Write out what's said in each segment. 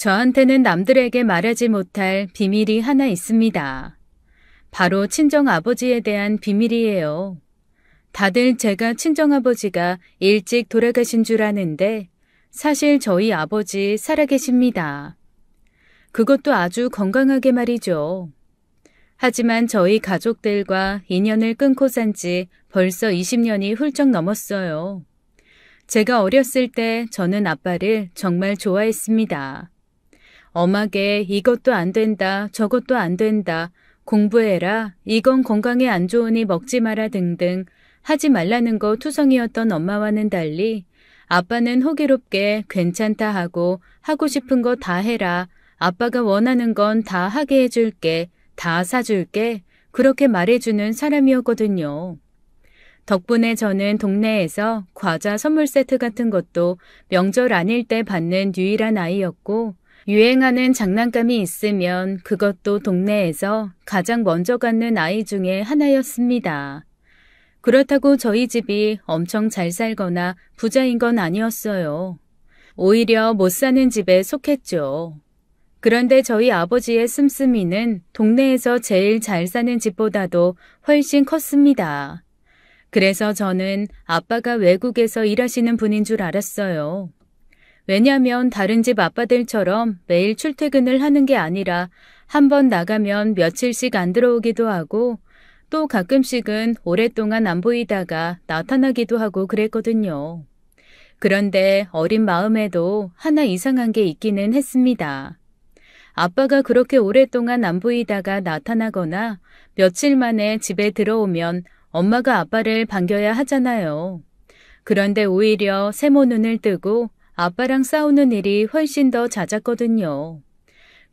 저한테는 남들에게 말하지 못할 비밀이 하나 있습니다. 바로 친정아버지에 대한 비밀이에요. 다들 제가 친정아버지가 일찍 돌아가신 줄 아는데 사실 저희 아버지 살아계십니다. 그것도 아주 건강하게 말이죠. 하지만 저희 가족들과 인연을 끊고 산 지 벌써 20년이 훌쩍 넘었어요. 제가 어렸을 때 저는 아빠를 정말 좋아했습니다. 엄하게 이것도 안 된다, 저것도 안 된다, 공부해라, 이건 건강에 안 좋으니 먹지 마라 등등 하지 말라는 거 투성이었던 엄마와는 달리 아빠는 호기롭게 괜찮다 하고 하고 싶은 거 다 해라, 아빠가 원하는 건 다 하게 해줄게, 다 사줄게, 그렇게 말해주는 사람이었거든요. 덕분에 저는 동네에서 과자 선물 세트 같은 것도 명절 아닐 때 받는 유일한 아이였고, 유행하는 장난감이 있으면 그것도 동네에서 가장 먼저 갖는 아이 중에 하나였습니다. 그렇다고 저희 집이 엄청 잘 살거나 부자인 건 아니었어요. 오히려 못 사는 집에 속했죠. 그런데 저희 아버지의 씀씀이는 동네에서 제일 잘 사는 집보다도 훨씬 컸습니다. 그래서 저는 아빠가 외국에서 일하시는 분인 줄 알았어요. 왜냐면 다른 집 아빠들처럼 매일 출퇴근을 하는 게 아니라 한 번 나가면 며칠씩 안 들어오기도 하고 또 가끔씩은 오랫동안 안 보이다가 나타나기도 하고 그랬거든요. 그런데 어린 마음에도 하나 이상한 게 있기는 했습니다. 아빠가 그렇게 오랫동안 안 보이다가 나타나거나 며칠 만에 집에 들어오면 엄마가 아빠를 반겨야 하잖아요. 그런데 오히려 세모 눈을 뜨고 아빠랑 싸우는 일이 훨씬 더 잦았거든요.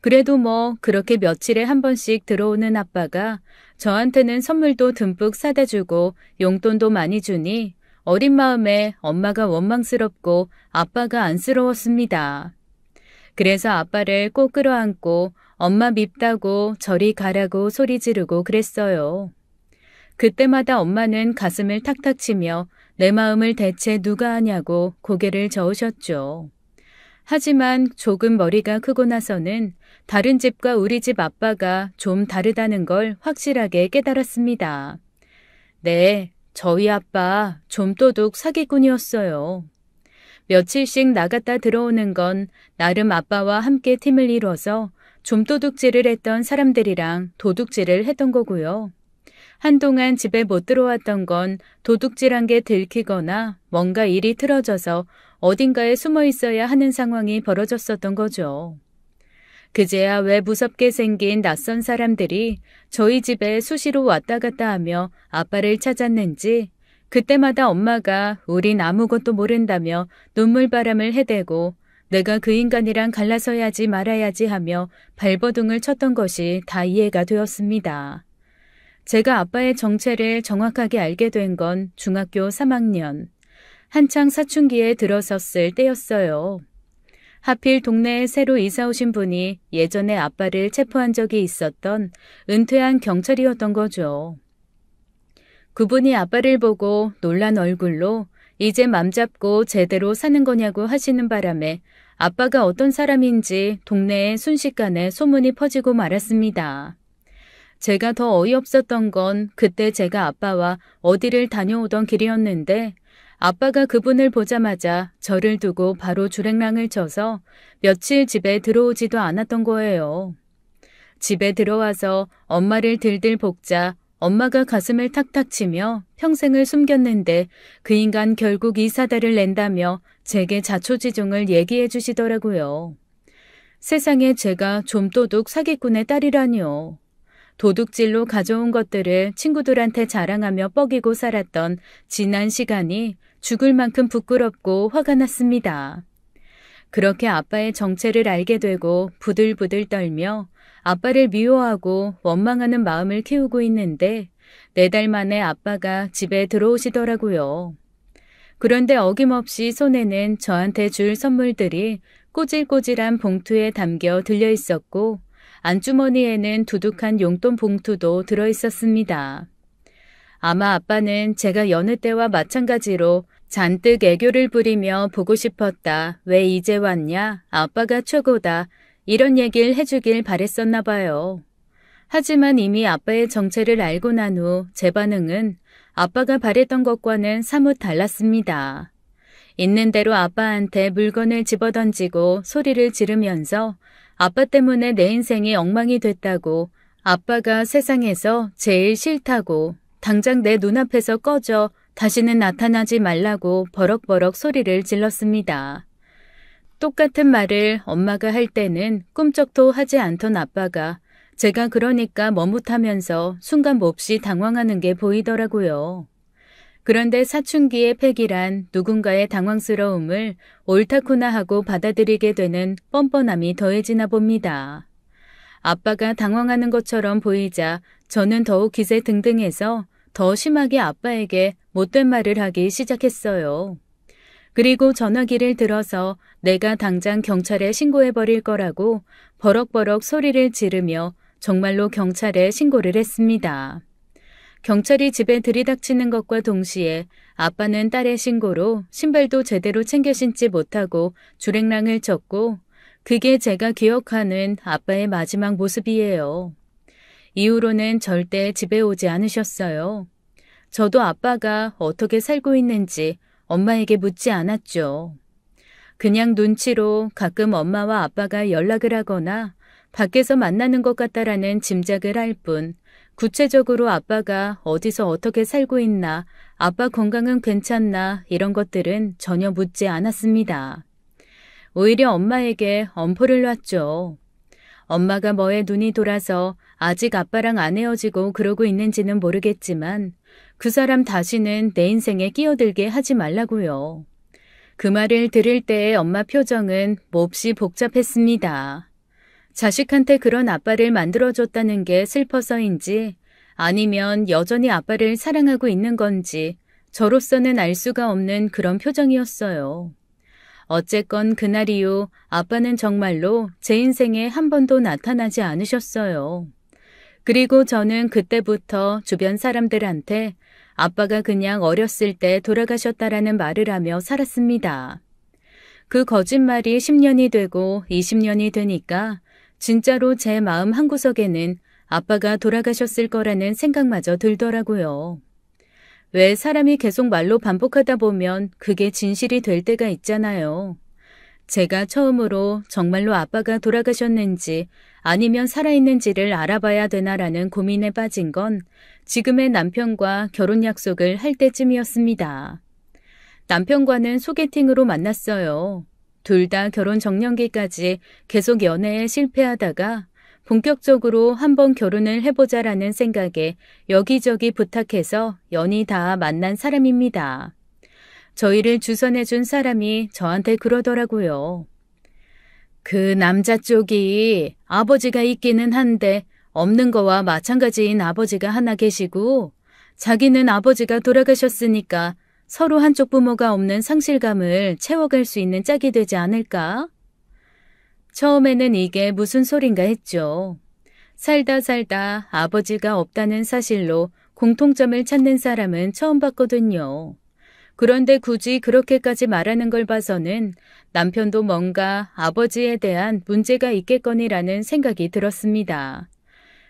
그래도 뭐 그렇게 며칠에 한 번씩 들어오는 아빠가 저한테는 선물도 듬뿍 사다 주고 용돈도 많이 주니 어린 마음에 엄마가 원망스럽고 아빠가 안쓰러웠습니다. 그래서 아빠를 꼭 끌어안고 엄마 밉다고 저리 가라고 소리 지르고 그랬어요. 그때마다 엄마는 가슴을 탁탁 치며 내 마음을 대체 누가 아냐고 고개를 저으셨죠. 하지만 조금 머리가 크고 나서는 다른 집과 우리 집 아빠가 좀 다르다는 걸 확실하게 깨달았습니다. 네, 저희 아빠 좀도둑 사기꾼이었어요. 며칠씩 나갔다 들어오는 건 나름 아빠와 함께 팀을 이뤄서 좀도둑질을 했던 사람들이랑 도둑질을 했던 거고요. 한동안 집에 못 들어왔던 건 도둑질한 게 들키거나 뭔가 일이 틀어져서 어딘가에 숨어 있어야 하는 상황이 벌어졌었던 거죠. 그제야 왜 무섭게 생긴 낯선 사람들이 저희 집에 수시로 왔다 갔다 하며 아빠를 찾았는지 그때마다 엄마가 우린 아무것도 모른다며 눈물바람을 해대고 내가 그 인간이랑 갈라서야지 말아야지 하며 발버둥을 쳤던 것이 다 이해가 되었습니다. 제가 아빠의 정체를 정확하게 알게 된 건 중학교 3학년, 한창 사춘기에 들어섰을 때였어요. 하필 동네에 새로 이사 오신 분이 예전에 아빠를 체포한 적이 있었던 은퇴한 경찰이었던 거죠. 그분이 아빠를 보고 놀란 얼굴로 이제 맘 잡고 제대로 사는 거냐고 하시는 바람에 아빠가 어떤 사람인지 동네에 순식간에 소문이 퍼지고 말았습니다. 제가 더 어이없었던 건 그때 제가 아빠와 어디를 다녀오던 길이었는데 아빠가 그분을 보자마자 저를 두고 바로 주랭랑을 쳐서 며칠 집에 들어오지도 않았던 거예요. 집에 들어와서 엄마를 들들 볶자 엄마가 가슴을 탁탁 치며 평생을 숨겼는데 그 인간 결국 이 사달을 낸다며 제게 자초지종을 얘기해 주시더라고요. 세상에 제가 좀도둑 사기꾼의 딸이라니요. 도둑질로 가져온 것들을 친구들한테 자랑하며 뻐기고 살았던 지난 시간이 죽을 만큼 부끄럽고 화가 났습니다. 그렇게 아빠의 정체를 알게 되고 부들부들 떨며 아빠를 미워하고 원망하는 마음을 키우고 있는데 4달 만에 아빠가 집에 들어오시더라고요. 그런데 어김없이 손에는 저한테 줄 선물들이 꼬질꼬질한 봉투에 담겨 들려 있었고 안주머니에는 두둑한 용돈 봉투도 들어있었습니다. 아마 아빠는 제가 여느 때와 마찬가지로 잔뜩 애교를 부리며 보고 싶었다. 왜 이제 왔냐? 아빠가 최고다. 이런 얘기를 해주길 바랬었나 봐요. 하지만 이미 아빠의 정체를 알고 난 후 제 반응은 아빠가 바랬던 것과는 사뭇 달랐습니다. 있는 대로 아빠한테 물건을 집어던지고 소리를 지르면서 아빠 때문에 내 인생이 엉망이 됐다고, 아빠가 세상에서 제일 싫다고, 당장 내 눈앞에서 꺼져 다시는 나타나지 말라고 버럭버럭 소리를 질렀습니다. 똑같은 말을 엄마가 할 때는 꿈쩍도 하지 않던 아빠가 제가 그러니까 머뭇하면서 순간 몹시 당황하는 게 보이더라고요. 그런데 사춘기의 패기란 누군가의 당황스러움을 옳다구나 하고 받아들이게 되는 뻔뻔함이 더해지나 봅니다. 아빠가 당황하는 것처럼 보이자 저는 더욱 기세등등해서 더 심하게 아빠에게 못된 말을 하기 시작했어요. 그리고 전화기를 들어서 내가 당장 경찰에 신고해버릴 거라고 버럭버럭 소리를 지르며 정말로 경찰에 신고를 했습니다. 경찰이 집에 들이닥치는 것과 동시에 아빠는 딸의 신고로 신발도 제대로 챙겨 신지 못하고 주랭랑을 쳤고, 그게 제가 기억하는 아빠의 마지막 모습이에요. 이후로는 절대 집에 오지 않으셨어요. 저도 아빠가 어떻게 살고 있는지 엄마에게 묻지 않았죠. 그냥 눈치로 가끔 엄마와 아빠가 연락을 하거나 밖에서 만나는 것 같다라는 짐작을 할 뿐, 구체적으로 아빠가 어디서 어떻게 살고 있나, 아빠 건강은 괜찮나 이런 것들은 전혀 묻지 않았습니다. 오히려 엄마에게 엄포를 놨죠. 엄마가 뭐에 눈이 돌아서 아직 아빠랑 안 헤어지고 그러고 있는지는 모르겠지만 그 사람 다시는 내 인생에 끼어들게 하지 말라고요. 그 말을 들을 때의 엄마 표정은 몹시 복잡했습니다. 자식한테 그런 아빠를 만들어줬다는 게 슬퍼서인지 아니면 여전히 아빠를 사랑하고 있는 건지 저로서는 알 수가 없는 그런 표정이었어요. 어쨌건 그날 이후 아빠는 정말로 제 인생에 한 번도 나타나지 않으셨어요. 그리고 저는 그때부터 주변 사람들한테 아빠가 그냥 어렸을 때 돌아가셨다라는 말을 하며 살았습니다. 그 거짓말이 10년이 되고 20년이 되니까 진짜로 제 마음 한구석에는 아빠가 돌아가셨을 거라는 생각마저 들더라고요. 왜 사람이 계속 말로 반복하다 보면 그게 진실이 될 때가 있잖아요. 제가 처음으로 정말로 아빠가 돌아가셨는지 아니면 살아있는지를 알아봐야 되나라는 고민에 빠진 건 지금의 남편과 결혼 약속을 할 때쯤이었습니다. 남편과는 소개팅으로 만났어요. 둘 다 결혼 정년기까지 계속 연애에 실패하다가 본격적으로 한번 결혼을 해보자라는 생각에 여기저기 부탁해서 연이 다 만난 사람입니다. 저희를 주선해준 사람이 저한테 그러더라고요. 그 남자 쪽이 아버지가 있기는 한데 없는 거와 마찬가지인 아버지가 하나 계시고 자기는 아버지가 돌아가셨으니까 서로 한쪽 부모가 없는 상실감을 채워갈 수 있는 짝이 되지 않을까? 처음에는 이게 무슨 소린가 했죠. 살다 아버지가 없다는 사실로 공통점을 찾는 사람은 처음 봤거든요. 그런데 굳이 그렇게까지 말하는 걸 봐서는 남편도 뭔가 아버지에 대한 문제가 있겠거니라는 생각이 들었습니다.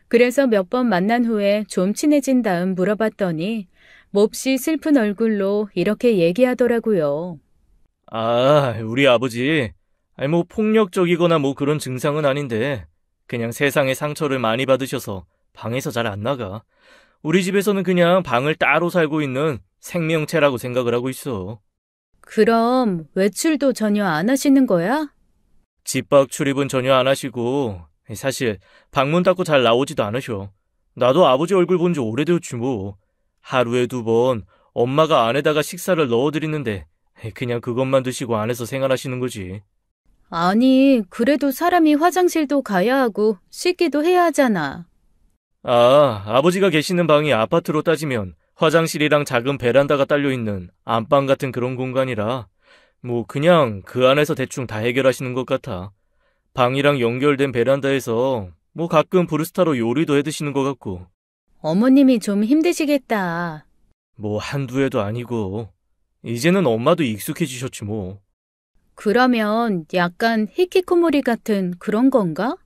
그래서 몇 번 만난 후에 좀 친해진 다음 물어봤더니 몹시 슬픈 얼굴로 이렇게 얘기하더라고요. 우리 아버지. 뭐 폭력적이거나 뭐 그런 증상은 아닌데 그냥 세상에 상처를 많이 받으셔서 방에서 잘 안 나가. 우리 집에서는 그냥 방을 따로 살고 있는 생명체라고 생각을 하고 있어. 그럼 외출도 전혀 안 하시는 거야? 집 밖 출입은 전혀 안 하시고 사실 방문 닫고 잘 나오지도 않으셔. 나도 아버지 얼굴 본 지 오래되었지 뭐. 하루에 2번 엄마가 안에다가 식사를 넣어드리는데 그냥 그것만 드시고 안에서 생활하시는 거지. 아니, 그래도 사람이 화장실도 가야 하고 씻기도 해야 하잖아. 아버지가 계시는 방이 아파트로 따지면 화장실이랑 작은 베란다가 딸려있는 안방 같은 그런 공간이라 뭐 그냥 그 안에서 대충 다 해결하시는 것 같아. 방이랑 연결된 베란다에서 뭐 가끔 브루스타로 요리도 해드시는 것 같고. 어머님이 좀 힘드시겠다. 뭐 한두 해도 아니고. 이제는 엄마도 익숙해지셨지 뭐. 그러면 약간 히키코모리 같은 그런 건가?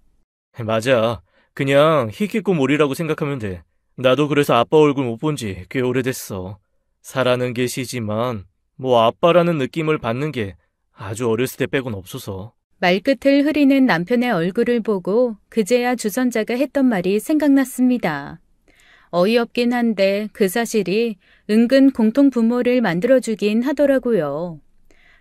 맞아. 그냥 히키코모리라고 생각하면 돼. 나도 그래서 아빠 얼굴 못 본지 꽤 오래됐어. 살아는 계시지만 뭐 아빠라는 느낌을 받는 게 아주 어렸을 때 빼곤 없어서. 말끝을 흐리는 남편의 얼굴을 보고 그제야 주선자가 했던 말이 생각났습니다. 어이없긴 한데 그 사실이 은근 공통부모를 만들어주긴 하더라고요.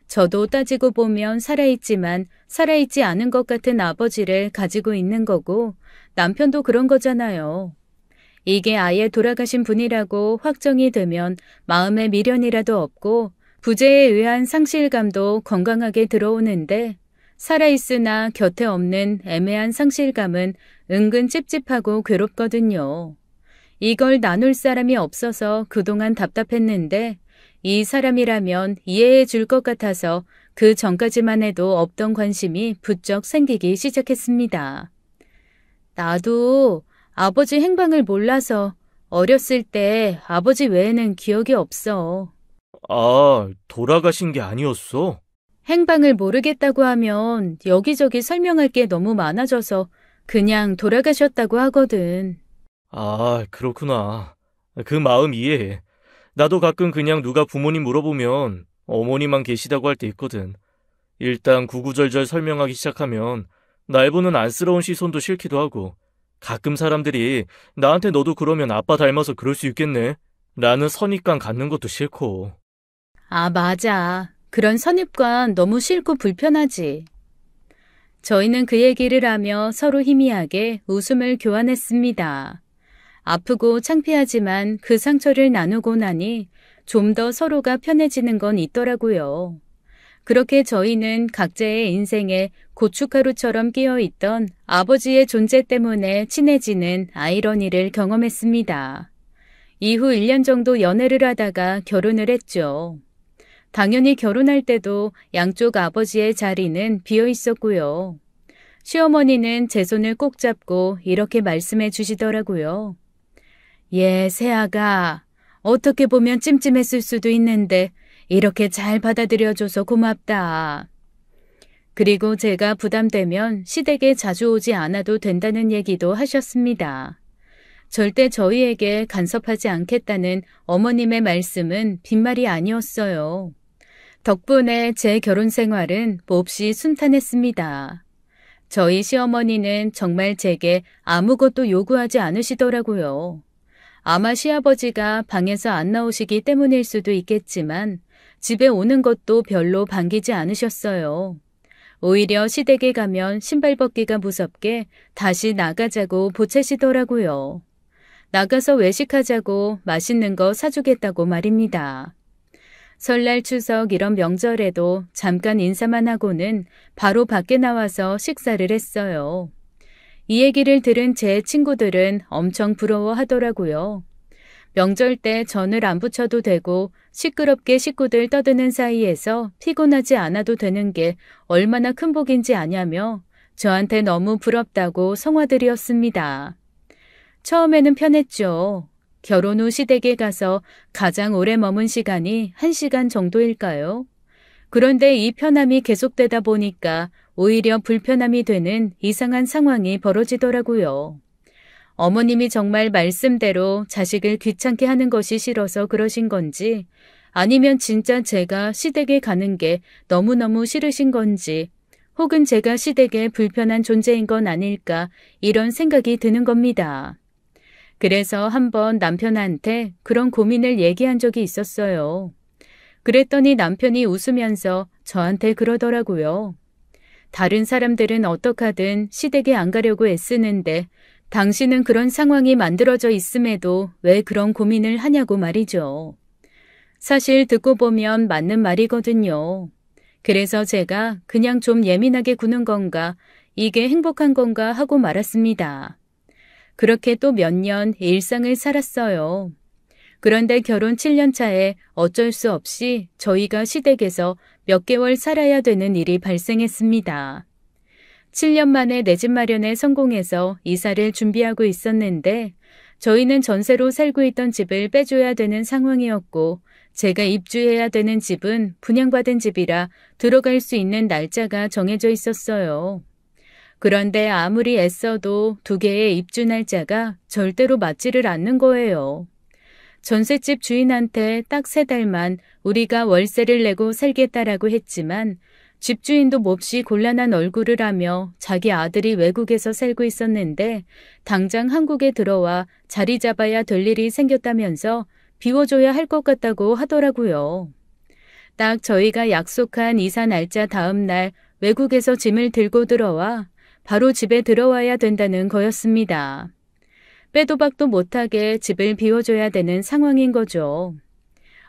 저도 따지고 보면 살아있지만 살아있지 않은 것 같은 아버지를 가지고 있는 거고 남편도 그런 거잖아요. 이게 아예 돌아가신 분이라고 확정이 되면 마음에 미련이라도 없고 부재에 의한 상실감도 건강하게 들어오는데 살아있으나 곁에 없는 애매한 상실감은 은근 찝찝하고 괴롭거든요. 이걸 나눌 사람이 없어서 그동안 답답했는데 이 사람이라면 이해해 줄 것 같아서 그 전까지만 해도 없던 관심이 부쩍 생기기 시작했습니다. 나도 아버지 행방을 몰라서 어렸을 때 아버지 외에는 기억이 없어. 아, 돌아가신 게 아니었어? 행방을 모르겠다고 하면 여기저기 설명할 게 너무 많아져서 그냥 돌아가셨다고 하거든. 아, 그렇구나. 그 마음 이해해. 나도 가끔 그냥 누가 부모님 물어보면 어머니만 계시다고 할 때 있거든. 일단 구구절절 설명하기 시작하면 날 보는 안쓰러운 시선도 싫기도 하고 가끔 사람들이 나한테 너도 그러면 아빠 닮아서 그럴 수 있겠네 라는 선입관 갖는 것도 싫고. 아, 맞아. 그런 선입관 너무 싫고 불편하지. 저희는 그 얘기를 하며 서로 희미하게 웃음을 교환했습니다. 아프고 창피하지만 그 상처를 나누고 나니 좀 더 서로가 편해지는 건 있더라고요. 그렇게 저희는 각자의 인생에 고춧가루처럼 끼어있던 아버지의 존재 때문에 친해지는 아이러니를 경험했습니다. 이후 1년 정도 연애를 하다가 결혼을 했죠. 당연히 결혼할 때도 양쪽 아버지의 자리는 비어 있었고요. 시어머니는 제 손을 꼭 잡고 이렇게 말씀해 주시더라고요. 예, 새아가 어떻게 보면 찜찜했을 수도 있는데 이렇게 잘 받아들여줘서 고맙다. 그리고 제가 부담되면 시댁에 자주 오지 않아도 된다는 얘기도 하셨습니다. 절대 저희에게 간섭하지 않겠다는 어머님의 말씀은 빈말이 아니었어요. 덕분에 제 결혼 생활은 몹시 순탄했습니다. 저희 시어머니는 정말 제게 아무것도 요구하지 않으시더라고요. 아마 시아버지가 방에서 안 나오시기 때문일 수도 있겠지만 집에 오는 것도 별로 반기지 않으셨어요. 오히려 시댁에 가면 신발 벗기가 무섭게 다시 나가자고 보채시더라고요. 나가서 외식하자고 맛있는 거 사주겠다고 말입니다. 설날 추석 이런 명절에도 잠깐 인사만 하고는 바로 밖에 나와서 식사를 했어요. 이 얘기를 들은 제 친구들은 엄청 부러워하더라고요. 명절 때 전을 안 부쳐도 되고 시끄럽게 식구들 떠드는 사이에서 피곤하지 않아도 되는 게 얼마나 큰 복인지 아냐며 저한테 너무 부럽다고 성화들이었습니다. 처음에는 편했죠. 결혼 후 시댁에 가서 가장 오래 머문 시간이 1시간 정도일까요? 그런데 이 편함이 계속되다 보니까 오히려 불편함이 되는 이상한 상황이 벌어지더라고요. 어머님이 정말 말씀대로 자식을 귀찮게 하는 것이 싫어서 그러신 건지 아니면 진짜 제가 시댁에 가는 게 너무너무 싫으신 건지 혹은 제가 시댁에 불편한 존재인 건 아닐까 이런 생각이 드는 겁니다. 그래서 한번 남편한테 그런 고민을 얘기한 적이 있었어요. 그랬더니 남편이 웃으면서 저한테 그러더라고요. 다른 사람들은 어떡하든 시댁에 안 가려고 애쓰는데 당신은 그런 상황이 만들어져 있음에도 왜 그런 고민을 하냐고 말이죠. 사실 듣고 보면 맞는 말이거든요. 그래서 제가 그냥 좀 예민하게 구는 건가, 이게 행복한 건가 하고 말았습니다. 그렇게 또 몇 년 일상을 살았어요. 그런데 결혼 7년 차에 어쩔 수 없이 저희가 시댁에서 몇 개월 살아야 되는 일이 발생했습니다. 7년 만에 내 집 마련에 성공해서 이사를 준비하고 있었는데 저희는 전세로 살고 있던 집을 빼줘야 되는 상황이었고 제가 입주해야 되는 집은 분양받은 집이라 들어갈 수 있는 날짜가 정해져 있었어요. 그런데 아무리 애써도 2개의 입주 날짜가 절대로 맞지를 않는 거예요. 전셋집 주인한테 딱 3달만 우리가 월세를 내고 살겠다라고 했지만 집주인도 몹시 곤란한 얼굴을 하며 자기 아들이 외국에서 살고 있었는데 당장 한국에 들어와 자리 잡아야 될 일이 생겼다면서 비워줘야 할 것 같다고 하더라고요. 딱 저희가 약속한 이사 날짜 다음 날 외국에서 짐을 들고 들어와 바로 집에 들어와야 된다는 거였습니다. 빼도 박도 못하게 집을 비워줘야 되는 상황인 거죠.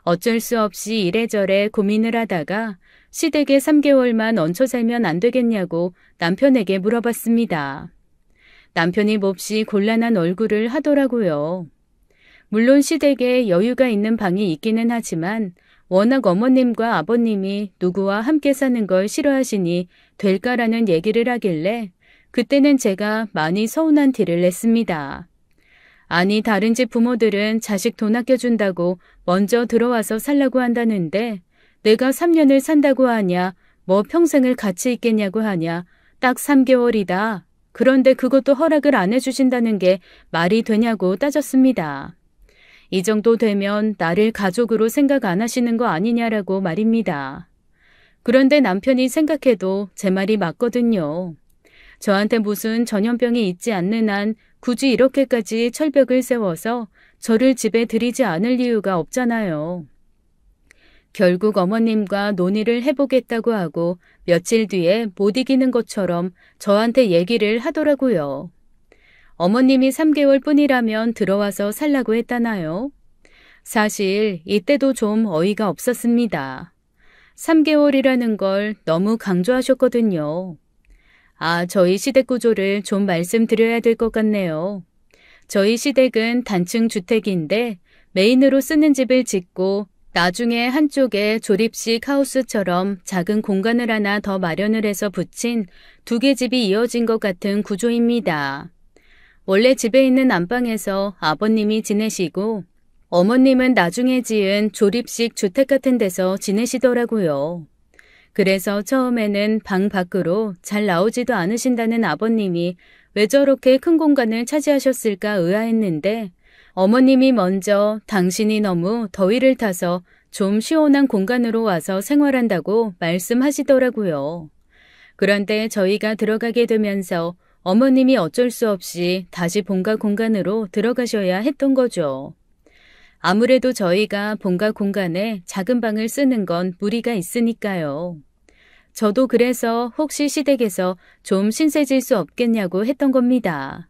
어쩔 수 없이 이래저래 고민을 하다가 시댁에 3개월만 얹혀 살면 안 되겠냐고 남편에게 물어봤습니다. 남편이 몹시 곤란한 얼굴을 하더라고요. 물론 시댁에 여유가 있는 방이 있기는 하지만 워낙 어머님과 아버님이 누구와 함께 사는 걸 싫어하시니 될까라는 얘기를 하길래 그때는 제가 많이 서운한 티를 냈습니다. 아니 다른 집 부모들은 자식 돈 아껴준다고 먼저 들어와서 살라고 한다는데 내가 3년을 산다고 하냐, 뭐 평생을 같이 있겠냐고 하냐, 딱 3개월이다. 그런데 그것도 허락을 안 해주신다는 게 말이 되냐고 따졌습니다. 이 정도 되면 나를 가족으로 생각 안 하시는 거 아니냐라고 말입니다. 그런데 남편이 생각해도 제 말이 맞거든요. 저한테 무슨 전염병이 있지 않는 한 굳이 이렇게까지 철벽을 세워서 저를 집에 들이지 않을 이유가 없잖아요. 결국 어머님과 논의를 해보겠다고 하고 며칠 뒤에 못 이기는 것처럼 저한테 얘기를 하더라고요. 어머님이 3개월 뿐이라면 들어와서 살라고 했다나요? 사실 이때도 좀 어이가 없었습니다. 3개월이라는 걸 너무 강조하셨거든요. 저희 시댁 구조를 좀 말씀드려야 될 것 같네요. 저희 시댁은 단층 주택인데 메인으로 쓰는 집을 짓고 나중에 한쪽에 조립식 하우스처럼 작은 공간을 하나 더 마련을 해서 붙인 2개 집이 이어진 것 같은 구조입니다. 원래 집에 있는 안방에서 아버님이 지내시고 어머님은 나중에 지은 조립식 주택 같은 데서 지내시더라고요. 그래서 처음에는 방 밖으로 잘 나오지도 않으신다는 아버님이 왜 저렇게 큰 공간을 차지하셨을까 의아했는데 어머님이 먼저 당신이 너무 더위를 타서 좀 시원한 공간으로 와서 생활한다고 말씀하시더라고요. 그런데 저희가 들어가게 되면서 어머님이 어쩔 수 없이 다시 본가 공간으로 들어가셔야 했던 거죠. 아무래도 저희가 본가 공간에 작은 방을 쓰는 건 무리가 있으니까요. 저도 그래서 혹시 시댁에서 좀 신세질 수 없겠냐고 했던 겁니다.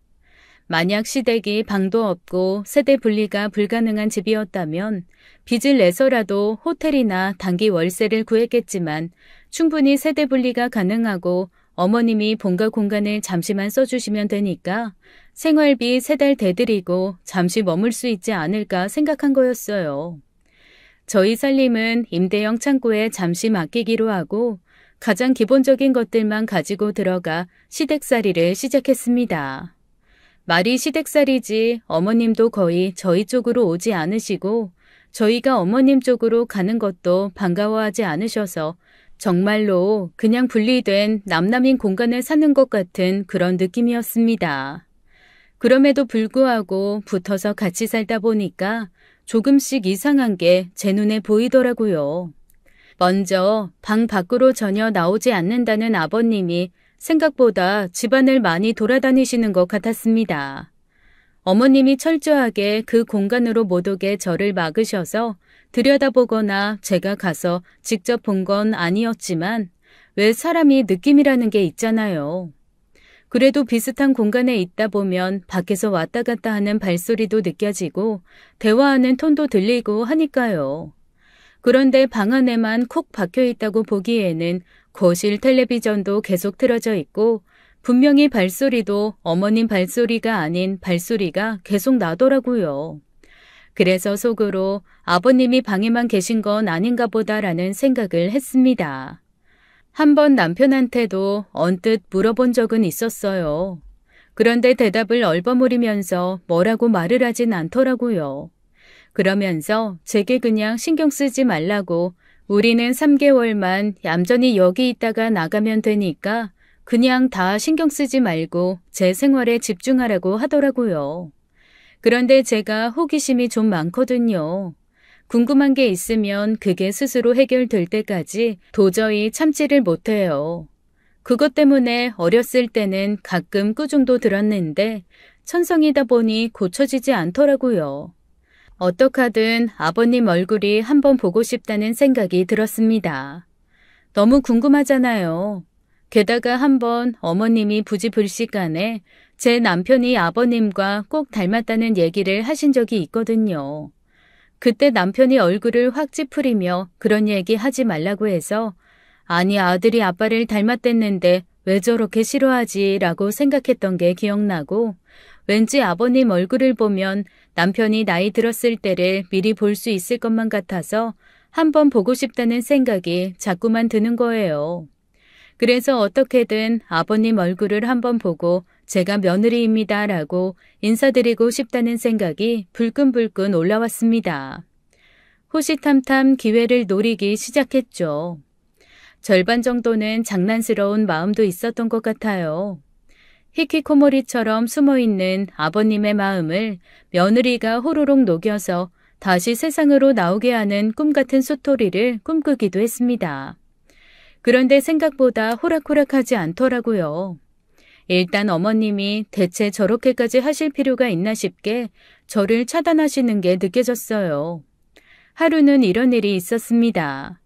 만약 시댁이 방도 없고 세대 분리가 불가능한 집이었다면 빚을 내서라도 호텔이나 단기 월세를 구했겠지만 충분히 세대 분리가 가능하고 어머님이 본가 공간을 잠시만 써주시면 되니까 생활비 3달 대드리고 잠시 머물 수 있지 않을까 생각한 거였어요. 저희 살림은 임대형 창고에 잠시 맡기기로 하고 가장 기본적인 것들만 가지고 들어가 시댁살이를 시작했습니다. 말이 시댁살이지 어머님도 거의 저희 쪽으로 오지 않으시고 저희가 어머님 쪽으로 가는 것도 반가워하지 않으셔서 정말로 그냥 분리된 남남인 공간에 사는 것 같은 그런 느낌이었습니다. 그럼에도 불구하고 붙어서 같이 살다 보니까 조금씩 이상한 게 제 눈에 보이더라고요. 먼저 방 밖으로 전혀 나오지 않는다는 아버님이 생각보다 집안을 많이 돌아다니시는 것 같았습니다. 어머님이 철저하게 그 공간으로 못 오게 저를 막으셔서 들여다보거나 제가 가서 직접 본 건 아니었지만 왜 사람이 느낌이라는 게 있잖아요. 그래도 비슷한 공간에 있다 보면 밖에서 왔다 갔다 하는 발소리도 느껴지고 대화하는 톤도 들리고 하니까요. 그런데 방 안에만 콕 박혀 있다고 보기에는 거실 텔레비전도 계속 틀어져 있고 분명히 발소리도 어머님 발소리가 아닌 발소리가 계속 나더라고요. 그래서 속으로 아버님이 방에만 계신 건 아닌가 보다라는 생각을 했습니다. 한번 남편한테도 언뜻 물어본 적은 있었어요. 그런데 대답을 얼버무리면서 뭐라고 말을 하진 않더라고요. 그러면서 제게 그냥 신경 쓰지 말라고 우리는 3개월만 얌전히 여기 있다가 나가면 되니까 그냥 다 신경 쓰지 말고 제 생활에 집중하라고 하더라고요. 그런데 제가 호기심이 좀 많거든요. 궁금한 게 있으면 그게 스스로 해결될 때까지 도저히 참지를 못해요. 그것 때문에 어렸을 때는 가끔 꾸중도 들었는데 천성이다 보니 고쳐지지 않더라고요. 어떡하든 아버님 얼굴이 한번 보고 싶다는 생각이 들었습니다. 너무 궁금하잖아요. 게다가 한번 어머님이 부지불식간에 제 남편이 아버님과 꼭 닮았다는 얘기를 하신 적이 있거든요. 그때 남편이 얼굴을 확 찌푸리며 그런 얘기 하지 말라고 해서 아니 아들이 아빠를 닮았댔는데 왜 저렇게 싫어하지 라고 생각했던 게 기억나고 왠지 아버님 얼굴을 보면 남편이 나이 들었을 때를 미리 볼 수 있을 것만 같아서 한번 보고 싶다는 생각이 자꾸만 드는 거예요. 그래서 어떻게든 아버님 얼굴을 한번 보고 제가 며느리입니다 라고 인사드리고 싶다는 생각이 불끈불끈 올라왔습니다. 호시탐탐 기회를 노리기 시작했죠. 절반 정도는 장난스러운 마음도 있었던 것 같아요. 히키코모리처럼 숨어있는 아버님의 마음을 며느리가 호로록 녹여서 다시 세상으로 나오게 하는 꿈같은 스토리를 꿈꾸기도 했습니다. 그런데 생각보다 호락호락하지 않더라고요. 일단 어머님이 대체 저렇게까지 하실 필요가 있나 싶게 저를 차단하시는 게 느껴졌어요. 하루는 이런 일이 있었습니다.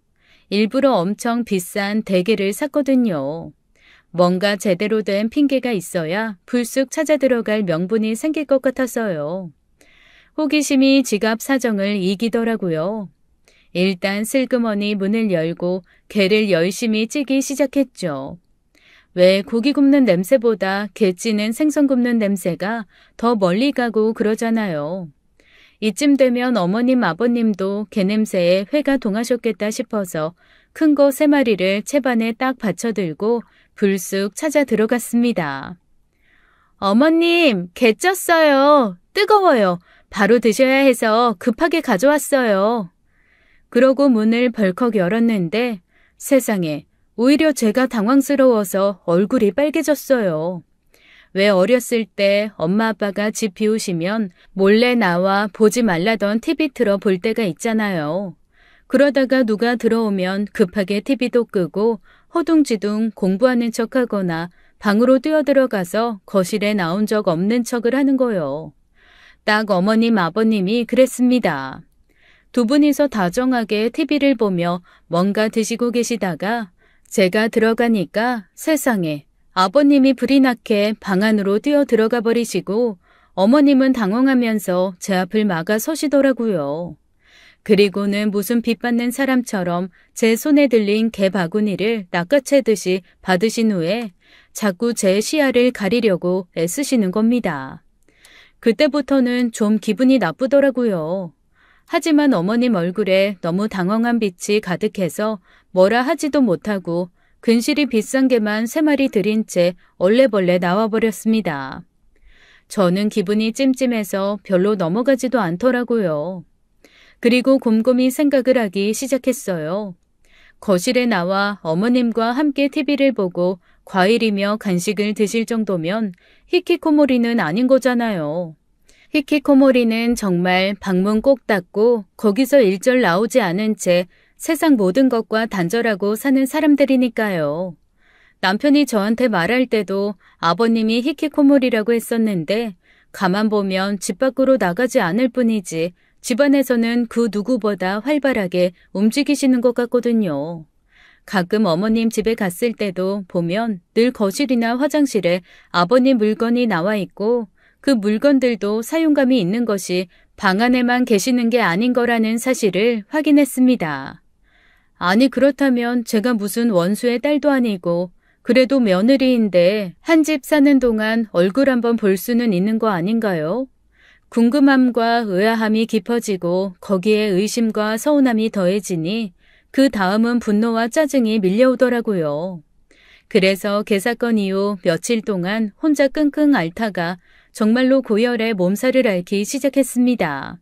일부러 엄청 비싼 대게를 샀거든요. 뭔가 제대로 된 핑계가 있어야 불쑥 찾아 들어갈 명분이 생길 것 같아서요. 호기심이 지갑 사정을 이기더라고요. 일단 슬그머니 문을 열고 게를 열심히 찌기 시작했죠. 왜 고기 굽는 냄새보다 게 찌는 생선 굽는 냄새가 더 멀리 가고 그러잖아요. 이쯤 되면 어머님 아버님도 게 냄새에 회가 동하셨겠다 싶어서 큰 거 3마리를 채반에 딱 받쳐들고 불쑥 찾아 들어갔습니다. 어머님, 게 쪘어요. 뜨거워요. 바로 드셔야 해서 급하게 가져왔어요. 그러고 문을 벌컥 열었는데 세상에 오히려 제가 당황스러워서 얼굴이 빨개졌어요. 왜 어렸을 때 엄마 아빠가 집 비우시면 몰래 나와 보지 말라던 TV 틀어 볼 때가 있잖아요. 그러다가 누가 들어오면 급하게 TV도 끄고 허둥지둥 공부하는 척하거나 방으로 뛰어들어가서 거실에 나온 적 없는 척을 하는 거요. 딱 어머님 아버님이 그랬습니다. 두 분이서 다정하게 TV를 보며 뭔가 드시고 계시다가 제가 들어가니까 세상에 아버님이 불이 나게 방 안으로 뛰어 들어가 버리시고 어머님은 당황하면서 제 앞을 막아 서시더라고요. 그리고는 무슨 빚받는 사람처럼 제 손에 들린 게 바구니를 낚아채듯이 받으신 후에 자꾸 제 시야를 가리려고 애쓰시는 겁니다. 그때부터는 좀 기분이 나쁘더라고요. 하지만 어머님 얼굴에 너무 당황한 빛이 가득해서 뭐라 하지도 못하고 근실이 비싼 게만 3마리 들인 채 얼레벌레 나와버렸습니다. 저는 기분이 찜찜해서 별로 넘어가지도 않더라고요. 그리고 곰곰이 생각을 하기 시작했어요. 거실에 나와 어머님과 함께 TV를 보고 과일이며 간식을 드실 정도면 히키코모리는 아닌 거잖아요. 히키코모리는 정말 방문 꼭 닫고 거기서 일절 나오지 않은 채 세상 모든 것과 단절하고 사는 사람들이니까요. 남편이 저한테 말할 때도 아버님이 히키코모리라고 했었는데 가만 보면 집 밖으로 나가지 않을 뿐이지 집안에서는 그 누구보다 활발하게 움직이시는 것 같거든요. 가끔 어머님 집에 갔을 때도 보면 늘 거실이나 화장실에 아버님 물건이 나와 있고 그 물건들도 사용감이 있는 것이 방 안에만 계시는 게 아닌 거라는 사실을 확인했습니다. 아니 그렇다면 제가 무슨 원수의 딸도 아니고 그래도 며느리인데 한 집 사는 동안 얼굴 한번 볼 수는 있는 거 아닌가요? 궁금함과 의아함이 깊어지고 거기에 의심과 서운함이 더해지니 그 다음은 분노와 짜증이 밀려오더라고요. 그래서 개사건 이후 며칠 동안 혼자 끙끙 앓다가 정말로 고열에 몸살을 앓기 시작했습니다.